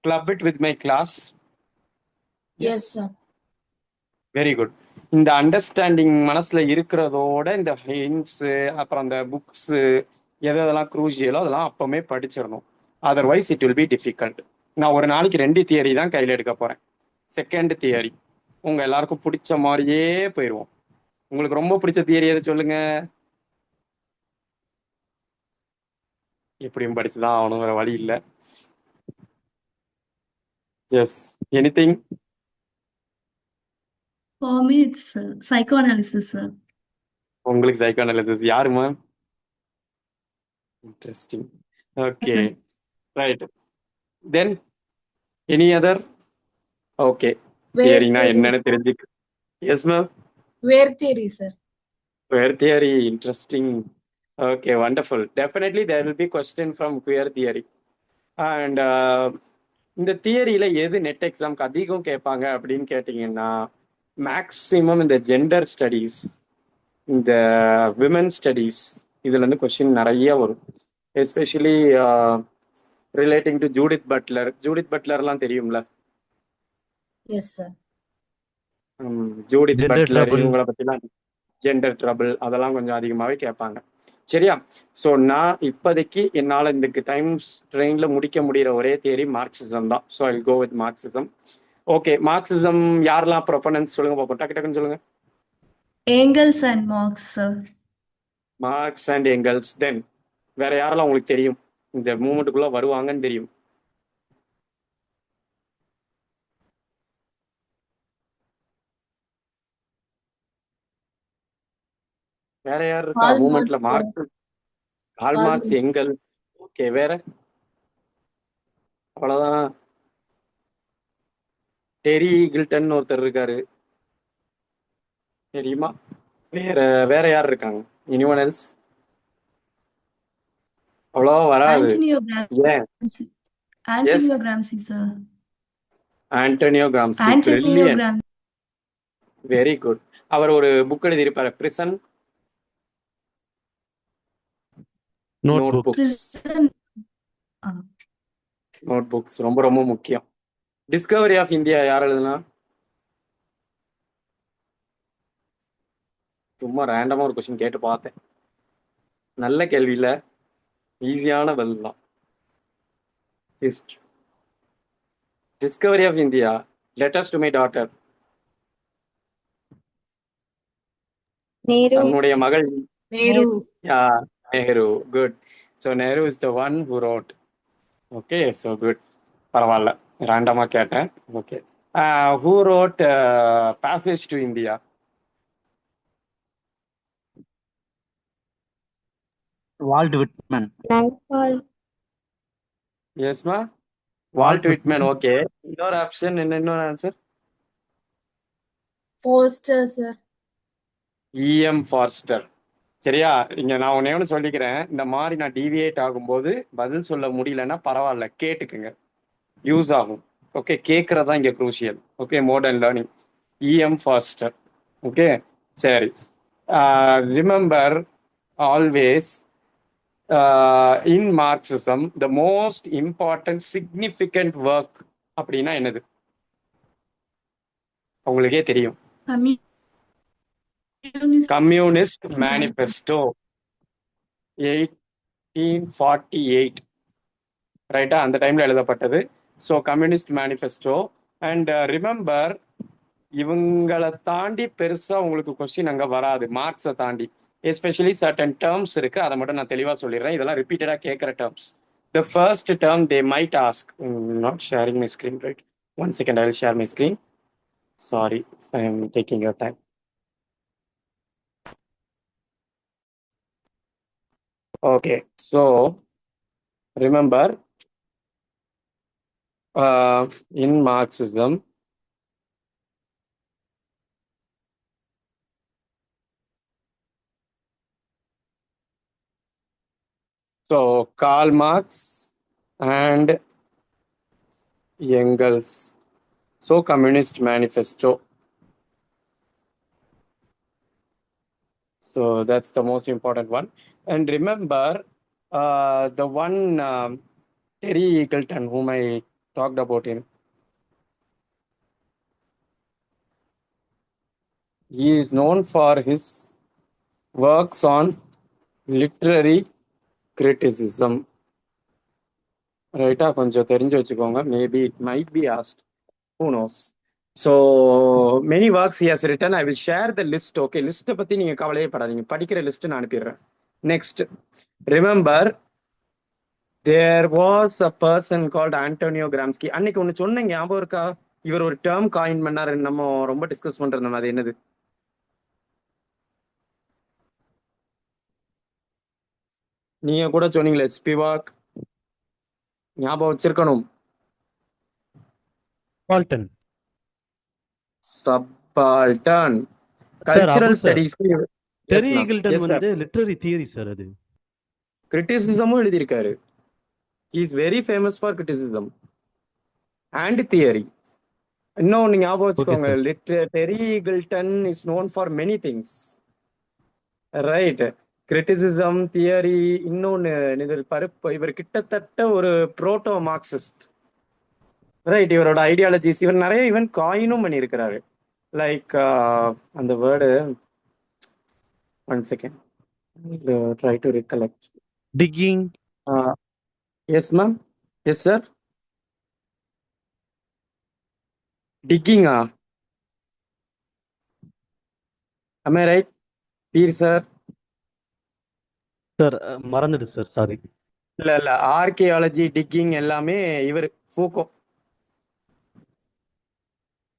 S1: Club it with my class.
S2: Yes sir.
S1: Very good. இந்த understanding மனசுல இருக்கிறதோட இந்த hints அப்புறம் அந்த books எதெல்லாம் க்ரூஷியலோ அதெல்லாம் அப்பவுமே படிச்சிடணும். Otherwise it will be difficult. நான் ஒரு நாளைக்கு 2 தியரி தான் கையில் எடுக்க போறேன். செகண்ட் தியரி உங்க எல்லாருக்கும் பிடிச்ச மாதிரியே போயிடுவோம். உங்களுக்கு ரொம்ப பிடிச்ச தியரி எதை சொல்லுங்க. எப்படியும் படிச்சுதான் ஆகணும், வேற வழி இல்லை. Yes, anything?
S6: For me, it's psychoanalysis, sir.
S1: உங்களுக்கு சைக்கோ அனாலிசிஸ் யாருமா? Interesting. Okay,
S6: Sir.
S1: Right. Then any other? Okay,
S2: queer
S1: தியரினா
S2: தியரி,
S1: என்னன்னு தெரிஞ்சுக்க. Yes ma'am.
S2: Queer theory sir.
S1: Queer theory, interesting. Okay, wonderful. Definitely there will be question from queer theory. And இந்த தியரியில எது net எக்ஸாம்க்கு அதிகம் கேட்பாங்க அப்படின்னு கேட்டிங்கன்னா, மேக்ஸிமம் இந்த ஜெண்டர் ஸ்டடீஸ், இந்த விமன் ஸ்டடீஸ், இதுல இருந்து கொஸ்டின் நிறைய வரும். Especially relating to Judith Butler. Judith பட்லர்லாம் தெரியும்ல?
S2: Yes sir.
S1: Judith
S3: Gender
S1: Butler
S3: trouble.
S1: இவங்களை பற்றிலாம், ஜெண்டர் ட்ரபிள் அதெல்லாம் கொஞ்சம் அதிகமாகவே கேட்பாங்க. சரியா? ஸோ நான் இப்போதைக்கு என்னால் இந்த டைம் ட்ரெயினில் முடிக்க முடிகிற ஒரே தியரி மார்க்சிசம் தான். So I go with Marxism. Okay, Marxism யாரெல்லாம் ப்ரொபனன்ஸ் சொல்லுங்க பார்ப்போம், டக்கு டக்குன்னு சொல்லுங்க.
S6: Engels and Marx, sir.
S1: Marx and Engels. Then வேற யாரெல்லாம் உங்களுக்கு தெரியும் இந்த மூமெண்ட்டுக்குள்ள வருவாங்கன்னு தெரியும்? வேற யார் இருக்கா
S2: கால்
S1: மூமெண்ட்ல?
S2: மார்க்ஸ்,
S1: மார்க்ஸ், கால்
S2: கால்
S1: மார்க்ஸ், எங்கல்ஸ். ஓகே, வேற? அவ்வளவுதான். டெரி ஈகிள்டன் ஒருத்தர் இருக்காரு, தெரியுமா? வேற வேற யார் இருக்காங்க? Anyone else? அவ்வளவா வராது.
S6: Antonio
S1: ஏன்?
S6: Gramsci. Antonio
S1: Yes.
S6: Gramsci, sir.
S1: Antonio Gramsci.
S6: Antonio
S1: brilliant,
S6: Gramsci.
S1: Very good. அவர் ஒரு புக் எழுதியிருப்பாரு, prison
S3: Notebook.
S1: Notebooks.
S6: Prison. Ah.
S1: Notebooks ரொம்ப ரொம்ப முக்கியம். டிஸ்கவரி ஆஃப் இந்தியா யார் எழுதுனா? சும்மா ரேண்டமா ஒரு கொஸ்டின் கேட்டு பார்த்தேன். நல்ல கேள்வியில ஈஸியான பதில் தான். Discovery of India, letters to my daughter.
S5: Nehru.
S1: தன்னுடைய மகள்
S2: Nehru.
S1: Nehru. Good. So Nehru is the one who wrote. Okay, so good. பரவாயில்ல, ரேண்டமா கேட்டேன். Okay, who wrote passage to India?
S3: Walt Whitman.
S5: Naipaul.
S1: எஸ்மா, வால்ட் விட்மேன். ஓகே, இன்னொரு ஆப்ஷன் என்ன? இன்னொரு answer?
S2: Forster sir.
S1: E M Forster. சரியா? இங்க நான் ஒன்று சொல்லிக்கிறேன். இந்த மாதிரி நான் டிவியேட் ஆகும்போது பதில் சொல்ல முடியலன்னா பரவாயில்ல, கேட்டுக்குங்க, யூஸ் ஆகும். ஓகே, கேட்கறது தான் இங்கே crucial. Okay, more than learning. EM Forster. Okay, சரி. Remember always in Marxism the most important significant work அப்படின்னா என்னது? உங்களுக்கே தெரியும். கம்யூனிஸ்ட் மேனிஃபெஸ்டோ 1848, ரைட்டா? அந்த டைம்ல எழுதப்பட்டது. So communist manifesto. And remember, இவங்களை தாண்டி பெருசா உங்களுக்கு கொஸ்டின் அங்க வராது, மார்க்ஸை தாண்டி. எஸ்பெஷலி சர்டன் டேர்ம்ஸ் இருக்கு, அதை மட்டும் நான் தெளிவா சொல்லிடுறேன். இதெல்லாம் ரிப்பீட்டடா கேட்குற terms. The first term they might ask, not sharing my screen, right? 1 second, I will share my screen. Sorry, I am taking your time. Okay, so remember, in Marxism, so Karl Marx and Engels, so Communist Manifesto. So that's the most important one. And remember, the one Terry Eagleton, whom I talked about him, he is known for his works on literary criticism. ரைட்டா? கொஞ்சம் தெரிஞ்சு வச்சுக்கோங்க. Maybe it might be asked, who knows. So many works he has written. I will share the list. Okay, லிஸ்ட்டை பற்றி நீங்கள் கவலையே படாதீங்க, படிக்கிற லிஸ்ட்டு நான் அனுப்பிடுறேன். Next, remember there was a person called Antonio Gramsci. அன்னைக்கு ஒன்று சொன்ன ஞாபகம் இருக்கா? இவர் ஒரு டேர்ம் காயின் பண்ணாரு, நம்ம ரொம்ப டிஸ்கஸ் பண்ணிருந்தோம். அது என்னது? நீங்க கூட சொன்னீங்களே, ஸ்பிவாக். ஞாபகம் வச்சிருக்கணும்.
S3: Walton.
S1: சப்பால்டன்.
S3: Sir,
S1: cultural
S3: Abu sir.
S1: Studies.
S3: Terry Eagleton வந்து literary theory sir அது.
S1: கிரிட்டிசிசமும் எழுதியிருக்காரு. He is very famous for criticism and theory. இன்னொன்று ஞாபகம் வச்சுக்கோங்க, Terry Eagleton is known for many things, right? Criticism, theory. இன்னொன்று இவர் கிட்டத்தட்ட ஒரு புரோட்டோ மார்க்சிஸ்ட், ரைட்? இவரோட ஐடியாலஜிஸ், இவர் நிறைய ஈவன் காயினும் பண்ணியிருக்கிறாரு. லைக் அந்த word, 1 second, try to recollect.
S3: Digging.
S1: Yes ma'am, yes sir. டிக்கிங்கா? am I right? பீர் சார்.
S3: சார் மறந்துடு சார், சாரி.
S1: இல்ல ஆர்கியாலஜி, டிக்கிங் எல்லாமே இவர் ஃபூகோ.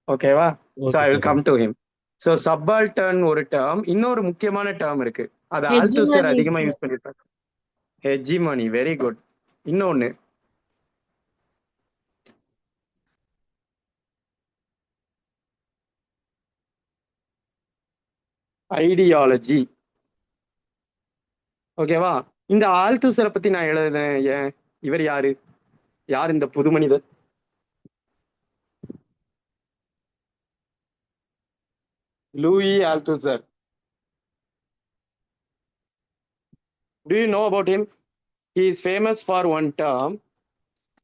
S1: ஓகேவா? So I will come to him. So subaltern ஒரு டேர்ம். இன்னொரு முக்கியமான டேர்ம் இருக்கு, அது ஆல்தூசர் அதிகமா யூஸ் பண்ணிருப்பாங்க. ஹெஜிமனி, வெரி குட். இன்னொன்னு ஐடியாலஜி. ஓகேவா? இந்த ஆல்தூசரை பத்தி நான் எழுதுனேன். ஏன் இவர் யாரு? யார் இந்த புது மனிதர்? Louis ஆல்தூசர். Do you know about him? He is famous for one term,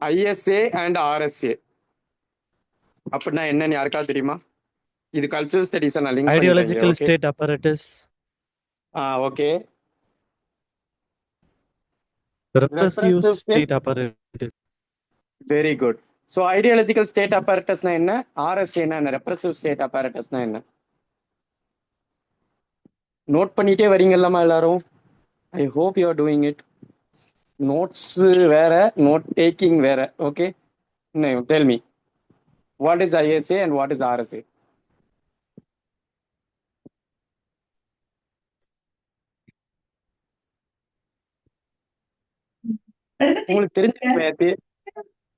S1: ISA and RSA. அப்படின்னா என்னன்னு யாருக்காவது தெரியுமா? இது கல்ச்சரல் ஸ்டடீஸ். நான் லிங்க்
S3: ஐடியாலஜிக்கல் ஸ்டேட் apparatus.
S1: ஓகே.
S3: Repressive state apparatus.
S1: Very good. So ideological state apparatusனா என்ன? RSA என்ன? ரெப்ரசிவ் ஸ்டேட் apparatusனா என்ன? நோட் பண்ணிட்டே வரீங்கல்லாமா எல்லாரும்? I hope you are doing it. Notes வேற, நோட் டேக்கிங் வேற. Okay, tell me, what is ISA and what is RSA? உங்களுக்கு தெரிஞ்சுக்கவே.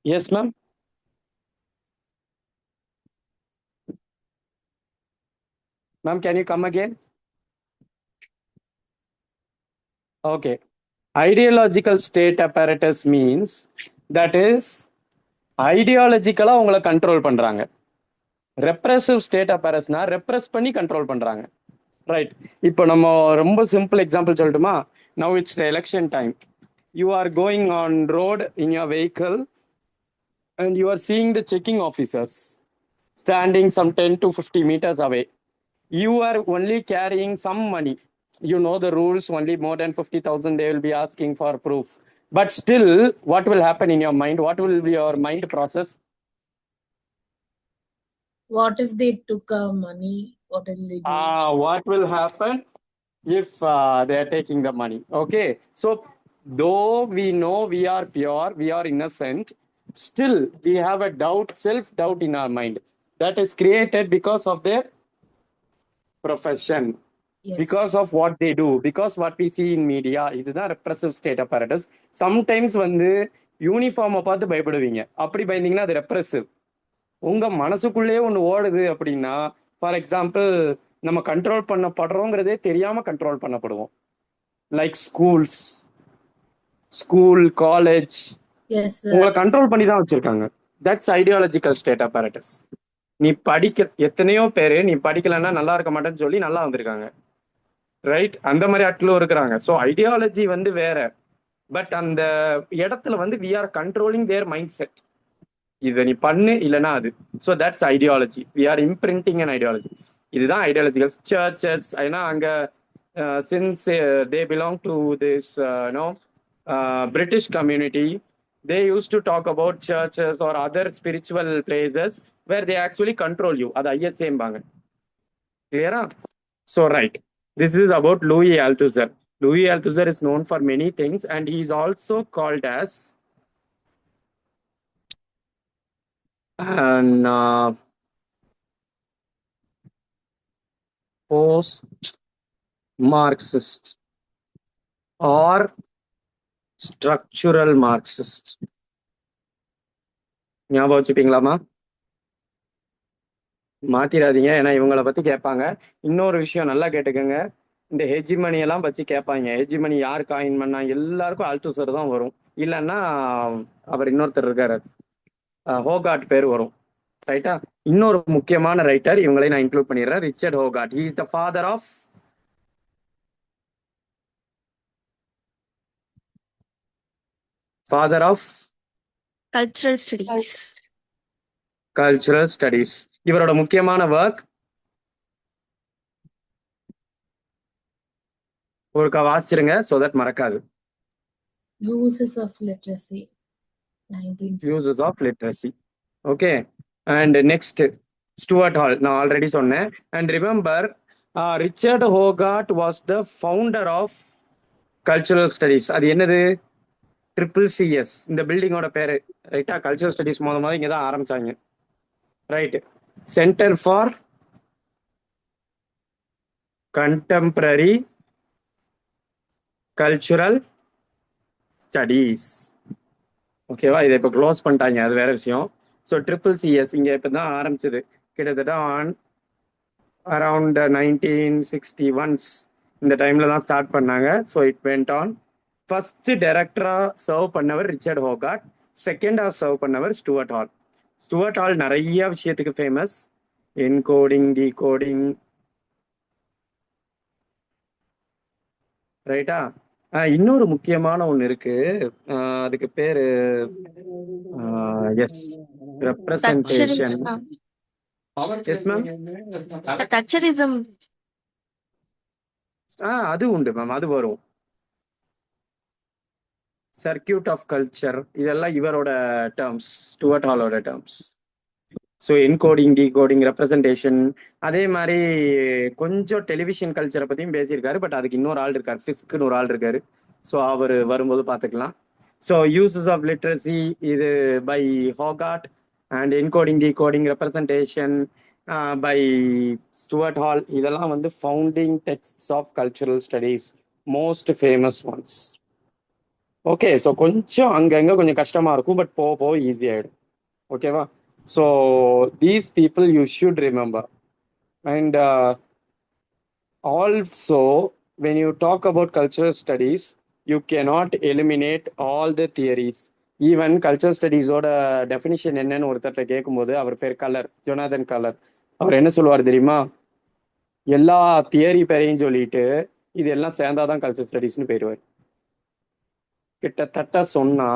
S1: Yes ma'am. Ma'am, can you come again? Okay. Ideological state apparatus means, that is, ஐடியாலஜிக்கலா உங்களை control பண்றாங்க. ரெப்ரெசிவ் state அப்பரஸ்னா ரெப்ரெஸ் பண்ணி control பண்றாங்க. Right. இப்போ நம்ம ரொம்ப சிம்பிள் எக்ஸாம்பிள் சொல்லட்டுமா? Now it's the election time. You are going on road in your vehicle and you are seeing the checking officers standing some 10 to 50 meters away. You are only carrying some money. You know the rules, only more than 50,000 they will be asking for proof. But still, what will happen in your mind? What will be your mind process?
S2: What if they took our money? What will they do?
S1: What will happen if they are taking the money? Okay, so though we know we are pure, we are innocent, still we have a doubt, self-doubt in our mind that is created because of their profession,
S2: Yes.
S1: because of what they do, because what we see in media. இதுதான் repressive state apparatus. Sometimes வந்து யூனிஃபார்மை பார்த்து பயப்படுவீங்க. அப்படி பயந்தீங்கன்னா அது ரெப்ரெசிவ். உங்க மனசுக்குள்ளேயே ஒன்று ஓடுது அப்படின்னா, ஃபார் எக்ஸாம்பிள் நம்ம கண்ட்ரோல் பண்ணப்படுறோங்கிறதே தெரியாம கண்ட்ரோல் பண்ணப்படுவோம். Like school college
S2: Yes, sir.
S1: உங்களை கண்ட்ரோல் பண்ணி தான் வச்சிருக்காங்க. That's ideological state apparatus. நீ எத்தனையோ பேரு நீ படிக்கலன்னா நல்லா இருக்க மாட்டேன்னு சொல்லி நல்லா வந்திருக்காங்க. ரைட். அந்த மாதிரி ஆட்களும் இருக்கிறாங்க. ஸோ ஐடியாலஜி வந்து வேற, பட் அந்த இடத்துல வந்து we are controlling their mind set. இதை நீ பண்ணு இல்லைன்னா அது. So that's ideology. We are imprinting and ideology. இதுதான் ஐடியாலஜிக்கல் சர்ச்சஸ். ஏன்னா அங்க since they belong to this British community, they used to talk about churches or other spiritual places where they actually control you. அது ஐஎஸ்ஏம்பாங்க. கிளியரா? So right, this is about Louis Althusser. Louis Althusser is known for many things and he is also called as an post-Marxist or structural Marxist. ஞாபகம் வச்சுப்பீங்களாமா? மாத்திராதீங்க, ஏன்னா இவங்களை பத்தி கேட்பாங்க. இன்னொரு விஷயம் நல்லா கேட்டுக்கோங்க, இந்த ஹெஜிமணி எல்லாம் வச்சு கேட்பாங்க. ஹெஜிமணி யார் காயின் பண்ணா? எல்லாருக்கும் அல்துசர் தான் வரும். இல்லைன்னா அவர் இன்னொருத்தர் இருக்காரு, ஹோகாட் பேர் வரும். ரைட்டா? இன்னொரு முக்கியமான ரைட்டர், இவங்களை நான் இன்க்ளூட் பண்ணிடுறேன், Richard Hoggart. He is the father of
S4: cultural
S1: studies. இவரோட முக்கியமான ஒர்க் ஒருக்கா வாசிச்சிருங்க, சோ தட் மறக்காது.
S2: Uses of literacy. 1950.
S1: Uses of literacy. Okay. And next, Stuart Hall. நான் ஆல்ரெடி சொன்னேன். And remember, Richard Hogarth was the founder of cultural studies. அது என்னது? CCCS. இந்த பில்டிங்கோட பேரு. ரைட்டா? கல்ச்சரல் ஸ்டடீஸ் முதல்ல இங்கே தான் ஆரம்பிச்சாங்க. Right. Centre for contemporary cultural studies. ஓகேவா? இதை இப்போ க்ளோஸ் பண்ணிட்டாங்க, அது வேற விஷயம். ஸோ CCCS இங்கே இப்போ தான் ஆரம்பிச்சது. கிட்டத்தட்ட அரவுண்ட் 1961 இந்த டைமில் தான் ஸ்டார்ட் பண்ணாங்க. So it went on. First டைரக்டராக சர்வ் பண்ணவர் ரிச்சர்ட் ஹோகார்ட், செகண்டாக சர்வ் பண்ணவர் ஸ்டூவர்ட் ஹால். ஸ்டூவர்ட் ஹால் நிறைய விஷயத்துக்கு ஃபேமஸ். Encoding, decoding. ரைட்டா? இன்னொரு முக்கியமான ஒன்று இருக்கு, அதுக்கு பேரு எஸ் ரெப்ரசன்டேஷன். Yes ma'am.
S4: தச்சரிசம்.
S1: அது உண்டு மேம், அது வரும். சர்க்கியூட் ஆஃப் கல்ச்சர், இதெல்லாம் இவரோட டேர்ம்ஸ், ஸ்டூவர்ட் ஹாலோட terms. So encoding, decoding, representation. அதே மாதிரி கொஞ்சம் டெலிவிஷன் கல்ச்சரை பற்றியும் பேசியிருக்காரு. பட் அதுக்கு இன்னொரு ஆள் இருக்கார், ஃபிஸ்க்குன்னு ஒரு ஆள் இருக்காரு. ஸோ அவர் வரும்போது பார்த்துக்கலாம். ஸோ யூசஸ் ஆஃப் லிட்ரஸி இது by Hoggart, and encoding, decoding, representation by Stuart Hall. இதெல்லாம் வந்து founding texts of cultural studies, most famous ones. Okay. So கொஞ்சம் அங்கங்கே கொஞ்சம் கஷ்டமாக இருக்கும், பட் போக போக ஈஸி ஆகிடும். ஓகேவா? So these people you should remember. And also when you talk about cultural studies, you cannot eliminate all the theories. Even culture ஸ்டடீஸோட டெஃபினிஷன் என்னன்னு ஒருத்தர்கிட்ட கேட்கும்போது அவர் பேர் கலர், ஜொனாதன் கலர். அவர் என்ன சொல்லுவார் தெரியுமா? எல்லா தியரி பேரையும் சொல்லிட்டு இது எல்லாம் சேர்ந்தாதான் கல்ச்சர் ஸ்டடீஸ்னு போயிடுவார். கிட்டத்தட்ட சொன்னா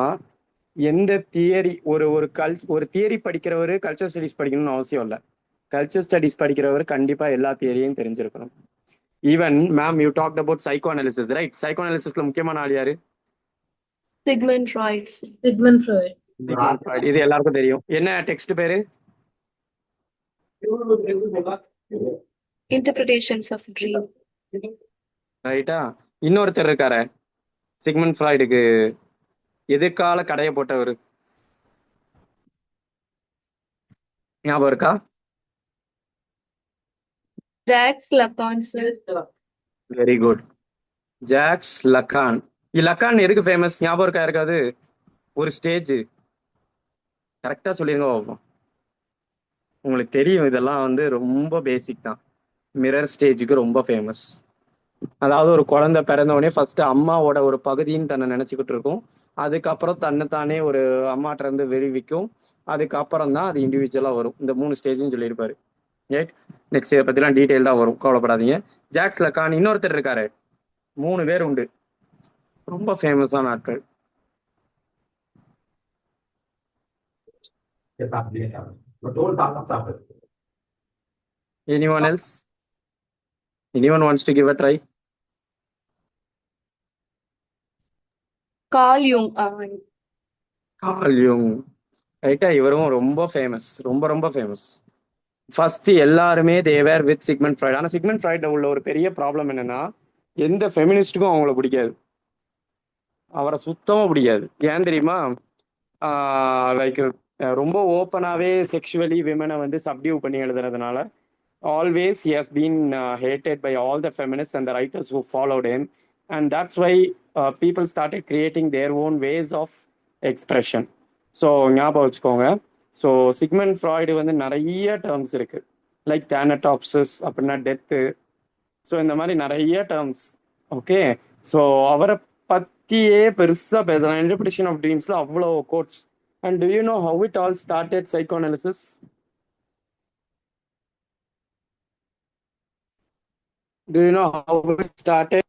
S1: எந்த தியரி ஒரு தியரி படிக்கிறவர் கல்ச்சர் ஸ்டடீஸ் படிக்கணும்னு அவசியம் இல்லை. கல்ச்சர் ஸ்டடீஸ் படிக்கிறவர் கண்டிப்பா எல்லா தியரியும் தெரிஞ்சிருக்கணும். Even ma'am you talked about psycho analysis, right? Psycho அனாலிசிஸ்ல முக்கியமான ஆள் யாரு?
S6: Sigmund Freud.
S2: Sigmund Freud.
S1: இது எல்லாருக்கும் தெரியும். என்ன டெக்ஸ்ட் பேரு?
S6: Interpretations of Dream.
S1: ரைட்டா? இன்னொருத்தர் இருக்காரு சிக்மண்ட் ஃப்ராய்டுக்கு எதிர்கால கடைய போட்டவர், ஞாபகம் இருக்கா?
S6: Jacques Lacan, sir.
S1: Very good, Jacques Lacan. Lacan எதுக்கு ஃபேமஸ் ஞாபகம் இருக்கா இருக்காது? ஒரு ஸ்டேஜ் கரெக்டா சொல்லிருங்க பார்ப்போம். உங்களுக்கு தெரியும் இதெல்லாம் வந்து ரொம்ப பேசிக் தான். மிரர் ஸ்டேஜுக்கு ரொம்ப ஃபேமஸ். அதாவது ஒரு குழந்தை பிறந்த உடனே ஃபர்ஸ்ட் அம்மாவோட ஒரு பகுதின்னு தன்னை நினைச்சுக்கிட்டு இருக்கும். அதுக்கப்புறம் தன்னைத்தானே ஒரு அம்மாட்ட இருந்து விடுவிக்கும். அதுக்கப்புறம் தான் அது இண்டிவிஜுவலா வரும். இந்த 3 ஸ்டேஜ்னு சொல்லியிருப்பாரு. ரைட்? நெக்ஸ்ட் இதை பத்திலாம் டீட்டெயில்டா வரும், கவலைப்படாதீங்க. ஜாக்ஸ் லக்கான், இன்னொருத்தர் இருக்காரு, 3 பேர் உண்டு, ரொம்ப ஃபேமஸான ஆட்கள். Anyone else? Anyone wants to give a try?
S6: Carl Jung.
S1: Carl யூங், ரைட்டா? இவரும் ரொம்ப ஃபேமஸ், ரொம்ப ரொம்ப ஃபேமஸ். ஃபர்ஸ்ட் எல்லாருமே தேவர் வித் சிக்மண்ட் ஃப்ராய்ட். ஆனால் சிக்மண்ட் ஃப்ராய்ட் உள்ள ஒரு பெரிய ப்ராப்ளம் என்னன்னா, எந்த ஃபெமினிஸ்ட்டுக்கும் அவங்கள பிடிக்காது, அவரை சுத்தமாக பிடிக்காது. ஏன் தெரியுமா? லைக் ரொம்ப ஓப்பனாகவே செக்ஷுவலி விமனை வந்து சப்டியூ பண்ணி எழுதுறதுனால always he has been hated by all the feminists and the writers who followed him, and that's why people started creating their own ways of expression. So ஞாபகம் வச்சுக்கோங்க. ஸோ சிக்மண்ட் ஃப்ராய்டு வந்து நிறைய terms இருக்கு, like தேனடாப்சிஸ் அப்படின்னா death. So இந்த மாதிரி நிறைய terms. Okay, so அவரை பற்றியே பெருசாக பேசலாம். இன்டர்பிரேஷன் ஆஃப் ட்ரீம்ஸில் அவ்வளோ codes. And do you know how it all started psycho analysis? Do you know how it started?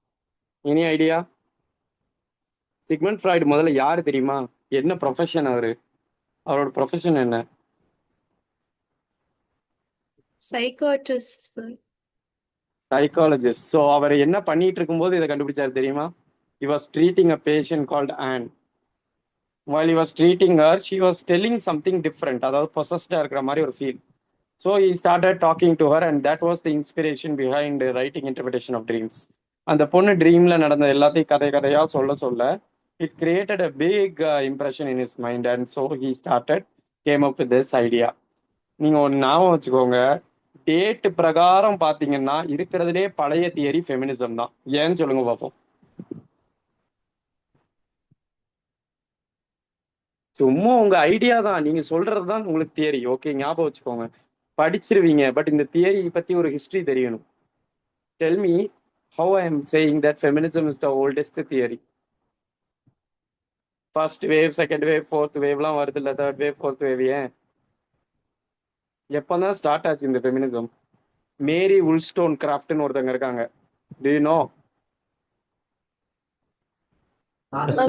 S1: Any idea? Sigmund Freud முதல்ல யாரு தெரியுமா? என்ன ப்ரொஃபஷன் அவரோட ப்ரொஃபஷன் என்ன?
S6: Psychiatrist, sir.
S1: சைக்காலஜிஸ்ட். ஸோ அவர் என்ன பண்ணிட்டு இருக்கும்போது இதை கண்டுபிடிச்சாரு தெரியுமா? He was treating a patient called Anne. While he was treating her, she was telling something different, அதாவது பொசஸ்டா இருக்கிற மாதிரி ஒரு feel. So he started talking to her, and that was the inspiration behind writing Interpretation of Dreams. அந்த பொண்ணு ட்ரீம்ல நடந்த எல்லாத்தையும் கதையா சொல்ல it created a big impression in his mind, and so he came up with this idea. நீங்க ஒரு ஞாபகம் வச்சுக்கோங்க, டேட் பிரகாரம் பாத்தீங்கன்னா இருக்கிறதுலே பழைய தியரி ஃபெமினிசம் தான். ஏன்னு சொல்லுங்க பார்ப்போம். சும்மா உங்க ஐடியா தான், நீங்க சொல்றது தான் உங்களுக்கு தியரி. ஓகே, ஞாபகம் வச்சுக்கோங்க, படிச்சிருவீங்க. பட் இந்த தியரி பத்தி ஒரு ஹிஸ்டரி தெரியணும். Tell me how I am saying that feminism is the oldest theory. First wave, second wave, fourth waveலாம் வருது இல்லை, third wave, fourth wave. ஏன் எப்போதான் ஸ்டார்ட் ஆச்சு இந்த ஃபெமினிசம்? மேரி உல்ஸ்டோன் கிராஃப்ட்னு ஒருத்தங்க இருக்காங்க. Do you know?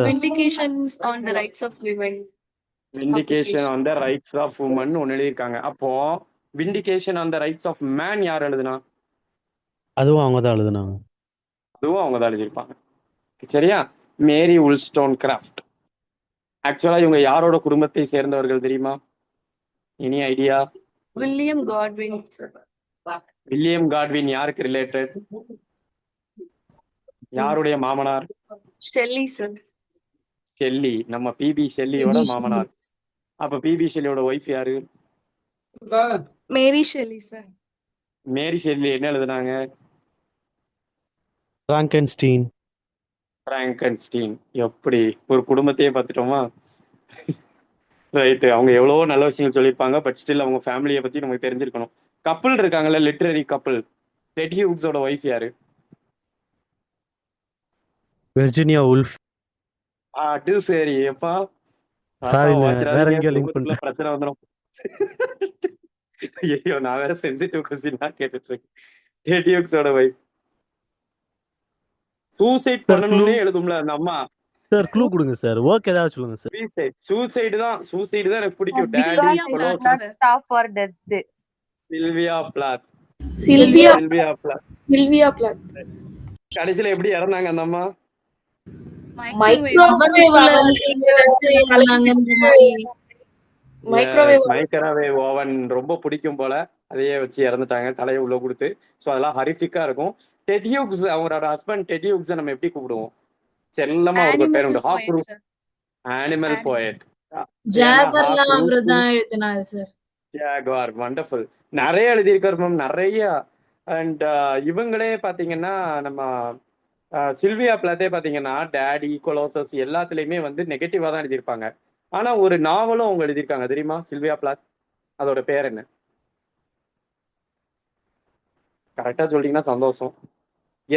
S6: Vindications on the rights of women.
S1: Vindication on the rights of women ஒன்னு எழுதியிருக்காங்க. அப்போ vindication on the rights of man யார் எழுதுனா?
S3: அதுவும் அவங்க தான் எழுதுனாங்க.
S1: அதுவும் அவங்க தான் எழுதியிருப்பாங்க. சரியா? மேரி உல்ஸ்டோன் கிராஃப்ட். ஆக்சுவலா இவங்க யாரோட குடும்பத்தை சேர்ந்தவர்கள் தெரியுமா? Any idea?
S6: William Godwin.
S1: William Godwin யாருக்கு ரிலேட்டட்? யாருடைய மாமனார்?
S6: Shelley, sir.
S1: ஷெல்லி, நம்ம பிபி ஷெல்லியோட மாமனார். அப்ப பிபி ஷெல்லியோட ஒய்ஃப் யாரு?
S6: Mary Shelley, sir.
S1: மேரி ஷெல்லி என்ன எழுதுனாங்க?
S3: Frankenstein.
S1: பிராங்கன்ஸ்டீன். எப்படி ஒரு குடும்பத்தையே பார்த்துட்டோமா? ரைட்டு, அவங்க எவ்வளவோ நல்ல விஷயங்கள் சொல்லியிருப்பாங்க. பட் ஸ்டில் அவங்க ஃபேமிலியை பத்தி நமக்கு தெரிஞ்சிருக்கணும். கப்பல் இருக்காங்கல்ல, லிட்ரரி கப்பல். டெட் ஹியூக்ஸோட ஒய்ஃப் யாரு?
S3: Virginia Woolf.
S1: அது சரி. எப்பா
S3: சாரி வேற
S1: வச்சிடாதீங்க,
S3: எங்கேயோ லிங்க்
S1: குடும்பத்துக்குள்ள
S3: பண்ணிட்டேன்.
S1: பிரச்சனை வந்துடும். ஐயோ, நான் வேற சென்சிட்டிவ் கொஸ்டின் தான் கேட்டுட்டு இருக்கேன். டேடியூக்ஸோட வைஃப் சூசைட்
S3: சார் க்ளூ
S1: பண்ணணும்னே எழுதும்ல அந்த அம்மா.
S3: சார் க்ளூ கொடுங்க சார். ஓகே ஏதாவது சொல்லுங்க சார்.
S1: சூசைடு தான் எனக்கு பிடிக்கும்.
S5: Because
S1: daddy
S5: it is
S6: Plath,
S5: not
S6: sir.
S5: staff for death.
S1: Sylvia Plath.
S2: Sylvia
S1: Sylvia Plath.
S2: Sylvia Plath.
S1: கடைசியில எப்படி இறந்தாங்க அந்த அம்மா?
S2: மைக்ரோவேவ் வச்சு பண்ணாங்கன்ற மாதிரி.
S1: மைக்ரோவேவ் ஓவன் ரொம்ப பிடிக்கும் போல, அதையே வச்சு இறந்துட்டாங்க தலையை உள்ள கொடுத்து. ஸோ அதெல்லாம் ஹரிஃபிக்கா இருக்கும். டெட் ஹியூக்ஸ், அவங்களோட ஹஸ்பண்ட் டெட் ஹியூக்ஸை நம்ம எப்படி கூப்பிடுவோம்? செல்லமா அவருக்கு ஒரு பேர் உண்டு, ஹாக் ரூ, அனிமல் போயட்.
S2: ஜாகர்லாம் அவரு தான் எழுதினாரு சார்.
S1: Jaguar, wonderful. நிறைய எழுதியிருக்காரு மேம், நிறைய. அண்ட் இவங்களே பார்த்தீங்கன்னா நம்ம சில்வியா பிளாத்தே பார்த்தீங்கன்னா டேடி, கொலோசஸ் எல்லாத்துலேயுமே வந்து நெகட்டிவாக தான் எழுதியிருப்பாங்க. ஆனால் ஒரு நாவலும் அவங்க எழுதியிருக்காங்க தெரியுமா? Sylvia Plath. அதோட பேர் என்ன? கரெக்டாக சொல்லிட்டீங்கன்னா சந்தோஷம்.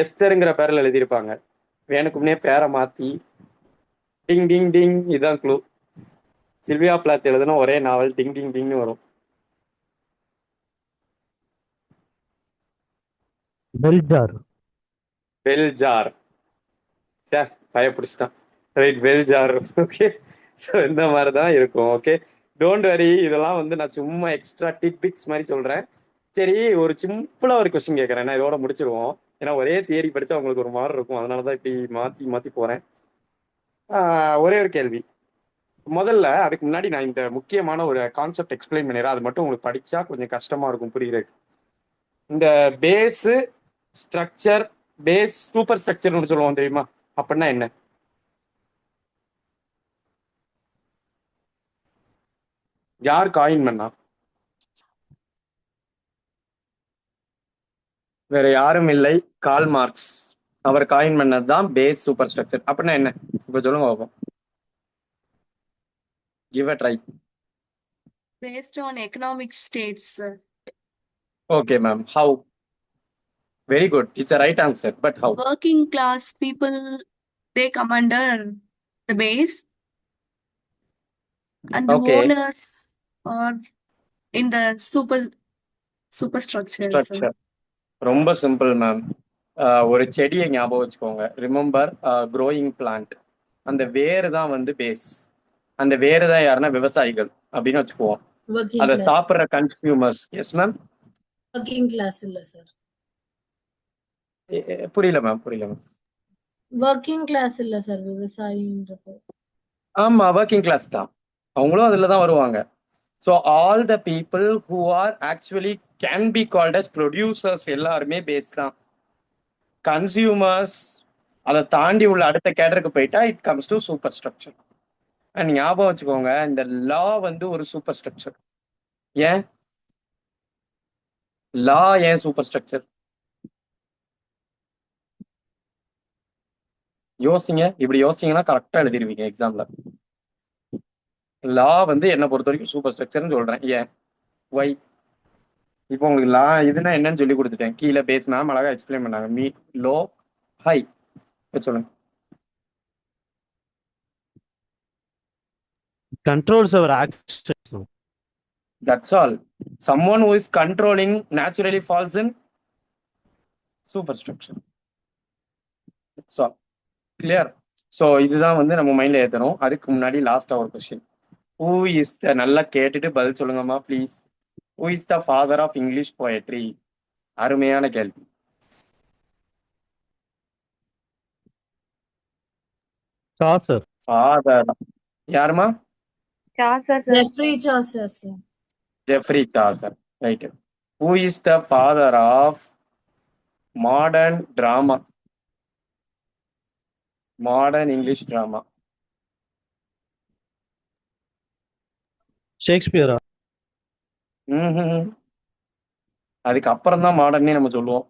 S1: எஸ்தருங்கிற பேரில் எழுதியிருப்பாங்க. வேணுக்கும்னே பேரை மாற்றி டிங் டிங் டிங். இதுதான் க்ளூ. சில்வியா பிளாத் எழுதுனா ஒரே நாவல் டிங் டிங் டிங்னு வரும்.
S3: பெல்ஜார்.
S1: பெல்ஜார். சே, பயப்பிடிச்சிட்டான். ரைட், பெல்ஜார். ஓகே, ஸோ இந்த மாதிரி தான் இருக்கும். Okay, don't worry. இதெல்லாம் வந்து நான் சும்மா எக்ஸ்ட்ரா டிட்பிக்ஸ் மாதிரி சொல்கிறேன். சரி, ஒரு சிம்பிளாக ஒரு கொஸ்டின் கேட்குறேன். நான் இதோட முடிச்சிருவோம். ஏன்னா ஒரே தியரி படித்தா உங்களுக்கு ஒரு மாதிரி இருக்கும். அதனால தான் இப்படி மாற்றி மாற்றி போகிறேன். ஒரே ஒரு கேள்வி. முதல்ல அதுக்கு முன்னாடி நான் இந்த முக்கியமான ஒரு கான்செப்ட் எக்ஸ்பிளைன் பண்ணிடுறேன். அது மட்டும் உங்களுக்கு படித்தா கொஞ்சம் கஷ்டமாக இருக்கும் புரியுறது. இந்த பேஸு ஸ்ட்ரக்சர், பேஸ் சூப்பர் ஸ்ட்ரக்சர்னு சொல்லுவோம் தெரியுமா? அப்படின்னா என்ன? யார் காயின் பண்ணா? வேற யாரும் இல்லை, கால் மார்க்ஸ். அவர் காயின் பண்ணது தான் பேஸ் சூப்பர் ஸ்ட்ரக்சர். அப்படின்னா என்ன? இப்ப சொல்லுங்க பார்ப்போம். Give a try.
S6: Based on economic states, sir.
S1: Okay ma'am, how? Very good, it's a right answer. But how?
S6: Working class people, they come under the base, and the
S1: Okay.
S6: owners are in the superstructure, sir.
S1: Structure ரொம்ப simple ma'am. ஒரு செடியை ஞாபகம் வச்சுக்கோங்க. Remember growing plant. அந்த வேறு தான் வந்து base. அந்த வேறு தான் யாருன்னா விவசாயிகள் அப்படின்னு வச்சுக்குவோம்.
S2: ஒர்க்கிங்
S1: அதை
S2: கிளாஸ்.
S1: சாப்பிட்ற consumers. Yes ma'am.
S2: Working class இல்ல சார்.
S1: புரியல மேம், புரியல மேம்.
S2: ஒர்க்கிங் கிளாஸ் இல்ல சார் விவசாயின்றப்போ.
S1: ஆமா, ஒர்க்கிங் கிளாஸ் தான். அவங்களும் அதில் தான் வருவாங்க. So all the people who are actually can be called as producers எல்லாருமே பேஸ் தான். கன்சியூமர்ஸ் அதை தாண்டி உள்ள அடுத்த கேட்டருக்கு போயிட்டா it comes to super structure. அண்ட் ஞாபகம் வச்சுக்கோங்க, இந்த லா வந்து ஒரு சூப்பர் ஸ்ட்ரக்சர். ஏன் லா ஏன் சூப்பர் ஸ்ட்ரக்சர்? யோசிங்க. இப்படி யோசிச்சீங்கன்னா கரெக்டாக எழுதிருவீங்க எக்ஸாம்ல. லா வந்து என்னை பொறுத்த வரைக்கும் சூப்பர் ஸ்ட்ரக்சர்னு சொல்றேன். ஏன்? ஒய்? இப்போ உங்களுக்கு லா இதுனா என்னன்னு சொல்லி கொடுத்துட்டேன். கீழே பேஸ் மேம் அழகா எக்ஸ்பிளைன் பண்ணாங்க. Me, low, high. சொல்லுங்க.
S3: Controls our actions.
S1: That's all. Someone who is controlling naturally falls in superstructure. That's all. Clear? So இதுதான் வந்து நம்ம மைண்ட்ல ஏற்றணும். அதுக்கு முன்னாடி லாஸ்ட்டாக ஒரு கொஸ்டின். ஹூ இஸ் த, நல்லா கேட்டுட்டு பதில் சொல்லுங்கம்மா please. Who is the father of English poetry? அருமையான கேள்வி.
S3: Chaucer.
S1: ஃபாதர் யாருமா?
S5: Chaucer, sir.
S2: Geoffrey Chaucer sir.
S1: Geoffrey Chaucer. Right. Who is the father of modern drama, modern English drama?
S3: Shakespeare.
S1: அதுக்கு அப்புறம் தான் மாடர்னே நம்ம சொல்லுவோம்.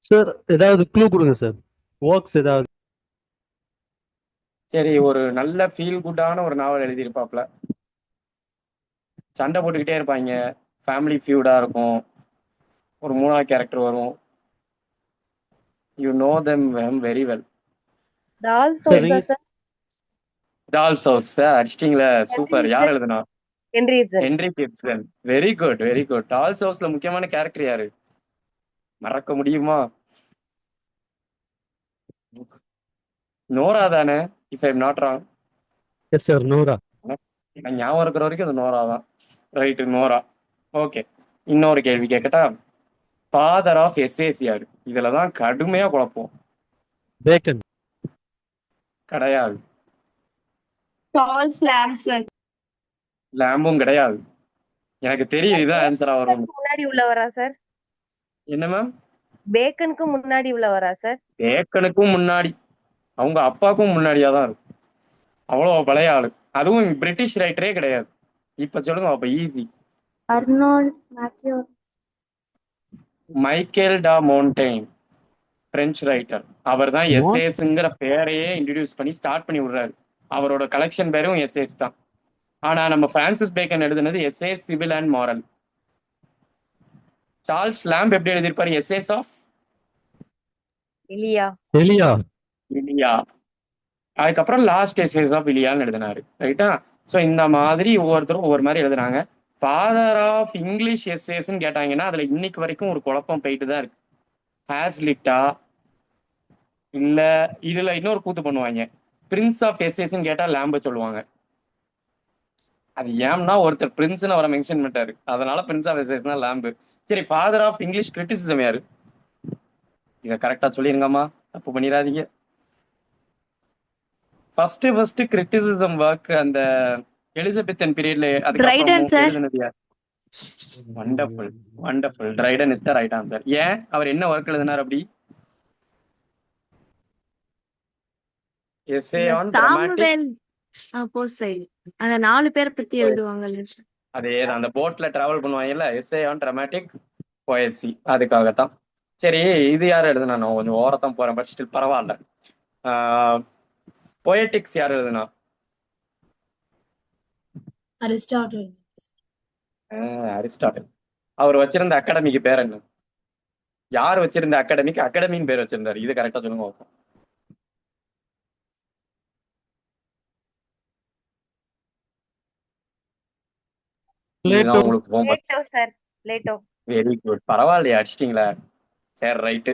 S3: சார் ஏதாவது க்ளூ கொடுங்க சார். ஒர்க்ஸ் ஏதாவது.
S1: சரி, ஒரு நல்ல ஃபீல் குட்டான ஒரு நாவல் எழுதியிருப்பாப்ல. சண்டை போட்டுக்கிட்டே இருப்பாங்க, ஃபேமிலி ஃபியூடா இருக்கும், ஒரு மூணாவது கேரக்டர் வரும். You know them very well.
S5: Doll
S3: sir
S5: சோர்ஸா
S3: நீங்க
S5: சார்?
S1: டால்ஸ் ஹவுஸ் அடிச்சிட்டிங்களே, சூப்பர். யார் எழுதுனா?
S5: Henry Ibsen.
S1: Henry Gibson. Very good, very good. Doll's ஹவுஸ்ல முக்கியமான கேரக்டர் யாரு? மறக்க முடியுமா? நோரா தானே, if I am not wrong.
S3: Yes sir Nora.
S1: எனக்கு ஞாபகம் இருக்கிற வரைக்கும் அது நோரா தான். Right, Nora. ஓகே, இன்னொரு கேள்வி கேட்கட்டா? ஃபாதர் ஆஃப் எஸ்ஏஸ் யாரு? இதுல தான் கடுமையா குழப்பம்.
S3: பேக்கன்.
S1: கிடையாது.
S4: Charles lamp sir.
S1: லேம்பும் கிடையாது. எனக்கு தெரியும் இதான் ஆன்சரா வரும்.
S5: முன்னாடி உள்ளவரா சார்?
S1: என்ன மேம்?
S5: பேக்கனுக்கு முன்னாடி உள்ளவரா சார்?
S1: பேக்கனுக்கும் முன்னாடி, அவங்க அப்பாவுக்கும் முன்னாடியா தான் இருக்கும். அவ்வளோ பழைய ஆளு. அதுவும் பிரிட்டிஷ் ரைட்டரே கிடையாது. இப்ப சொல்லுங்க அப்ப ஈஸி.
S4: Arnold Matthew.
S1: மைக்கேல் டா மோன்டேன், பிரெஞ்சு ரைட்டர். அவர் தான் எஸ்ஏஸ்ங்கிற பேரையே இன்ட்ரடியூஸ் பண்ணி ஸ்டார்ட் பண்ணி விடுறாரு. அவரோட கலெக்ஷன் பேரும் எஸ்ஏஸ் தான். ஆனா நம்ம பிரான்சிஸ் பேக்கன் எழுதுனது essays civil and moral. Charles Lamb எப்படி எழுதியிருப்பாரு? எஸ்ஏஸ் ஆஃப்
S5: இல்லையா?
S3: எலியா.
S1: இலியா. அதுக்கப்புறம் லாஸ்ட் எஸ்ஏஸ் ஆஃப் இலியான்னு எழுதினாரு. ரைட்டா? ஸோ இந்த மாதிரி ஒவ்வொருத்தரும் ஒவ்வொரு மாதிரி எழுதுனாங்க. ஃபாதர் ஆஃப் இங்கிலீஷ் எஸ்ஏஸ்ன்னு கேட்டாங்கன்னா அதுல இன்னைக்கு வரைக்கும் ஒரு குழப்பம் போயிட்டு தான் இருக்கு. ஹேஸ்லிட்டா இல்ல, இதுல இன்னொரு கூத்து பண்ணுவாங்க. பிரின்ஸ் ஆஃப் எஸ்ஏஸ்ன்னு கேட்டா லேம்ப சொல்லுவாங்க. அது ஏன்னா ஒருத்தர் பிரின்ஸ்னு அவரை மென்ஷன் பண்ணிட்டாரு, அதனால பிரின்ஸ் ஆஃப் எஸ்ஏஸ்னா லேம்பு. சரி, ஃபாதர் ஆஃப் இங்கிலீஷ் கிரிட்டிசிசம் யாரு? இதை கரெக்டா சொல்லிருங்கம்மா, தப்பு பண்ணிடாதீங்க. ஃபர்ஸ்ட் கிரிட்டிசிசம் ஒர்க் அந்த எலிசபெத்தன் பீரியட்ல
S4: Dryden,
S1: அதுக்கப்புறம்
S4: sir.
S1: எழுதுனது யார்? Wonderful, wonderful. Triton is the right answer. ஏன் அவர் என்ன ஒர்க் எழுதினார் அப்படி? S A on dramatic.
S4: சாமுவேல் போசைல். அந்த 4 பேரை பத்தி எழுதுவாங்கல்ல.
S1: அதேதான், அந்த போட்ல டிராவல் பண்ணுவாங்கல்ல, எஸ்ஏ ஆன் டிராமாட்டிக் போயசி, அதுக்காகத்தான். சரி, இது யார் எழுதுனா? நான் கொஞ்சம் ஓரத்தான் போறேன், பட் ஸ்டில் பரவாயில்ல. பொயட்டிக்ஸ் யார் எழுதுனா?
S2: அரிஸ்டாட்டில்.
S1: அரிஸ்டாட்டில். அவர் வச்சிருந்த அகாடமிக்கு பேர் என்ன? யார் வச்சிருந்த அகாடமிக்கு அகாடமின்னு பேர் வச்சிருந்தாரு? இது கரெக்டா சொல்லுங்க பார்ப்போம். இதுதான் உங்களுக்கு homework.
S5: Plato sir, Plato.
S1: Very good, பரவாயில்லையா, அடிச்சிட்டிங்களா? சரி, right.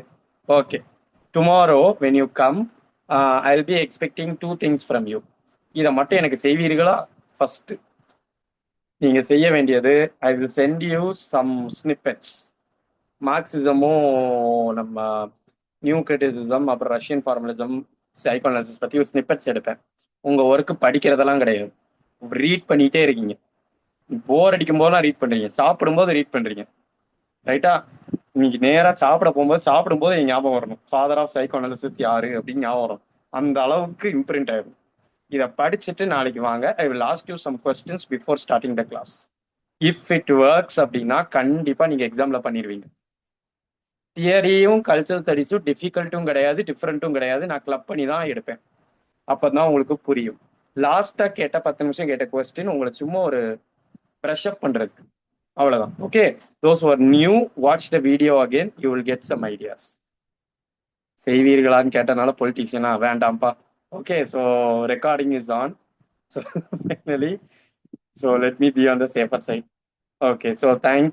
S1: Okay, tomorrow when you come I will be expecting 2 things from you. இதை மட்டும் எனக்கு செய்வீர்களா? ஃபர்ஸ்ட் நீங்க செய்ய வேண்டியது, I will send you some snippets. மார்க்சிசமும் நம்ம நியூ கிரிட்டிசிசம் அப்புறம் ரஷ்யன் ஃபார்மலிசம் சைக்கோஅனாலிசிஸ் பத்தி ஒரு ஸ்னிப்பெட்ஸ் எடுப்பேன். உங்க ஒர்க்கு படிக்கிறதெல்லாம் கிடையாது, ரீட் பண்ணிட்டே இருக்கீங்க. போர் அடிக்கும் போதெல்லாம் ரீட் பண்றீங்க, சாப்பிடும்போது ரீட் பண்றீங்க. ரைட்டா? இன்னைக்கு நேரா சாப்பிட போகும்போது ஞாபகம் வரணும், ஃபாதர் ஆஃப் சைக்கோஅனாலிசிஸ் யாரு அப்படின்னு ஞாபகம் வரும். அந்த அளவுக்கு இம்ப்ரிண்ட் ஆயிடும். இதை படிச்சுட்டு நாளைக்கு வாங்க. I will ask you some questions before starting the class. If it works அப்படின்னா கண்டிப்பா நீங்க எக்ஸாம்ல பண்ணிடுவீங்க. தியரியும் கல்ச்சரல் ஸ்டடிஸும் டிஃபிகல்ட்டும் கிடையாது, டிஃப்ரெண்ட்டும் கிடையாது. நான் கிளப் பண்ணி தான் எடுப்பேன், அப்பதான் உங்களுக்கு புரியும். லாஸ்டா கேட்ட 10 நிமிஷம் கேட்ட கொஸ்டின் உங்களை சும்மா ஒரு ப்ரஷ் அப் பண்றதுக்கு, அவ்வளவுதான். Okay, those are new, watch the video again, you will get some ideas. செய்வீர்களான்னு கேட்டனால பொலிட்டிஷியனா வேண்டாம்ப்பா. Okay, so recording is on. So finally, so let me be on the safer side. Okay, so thank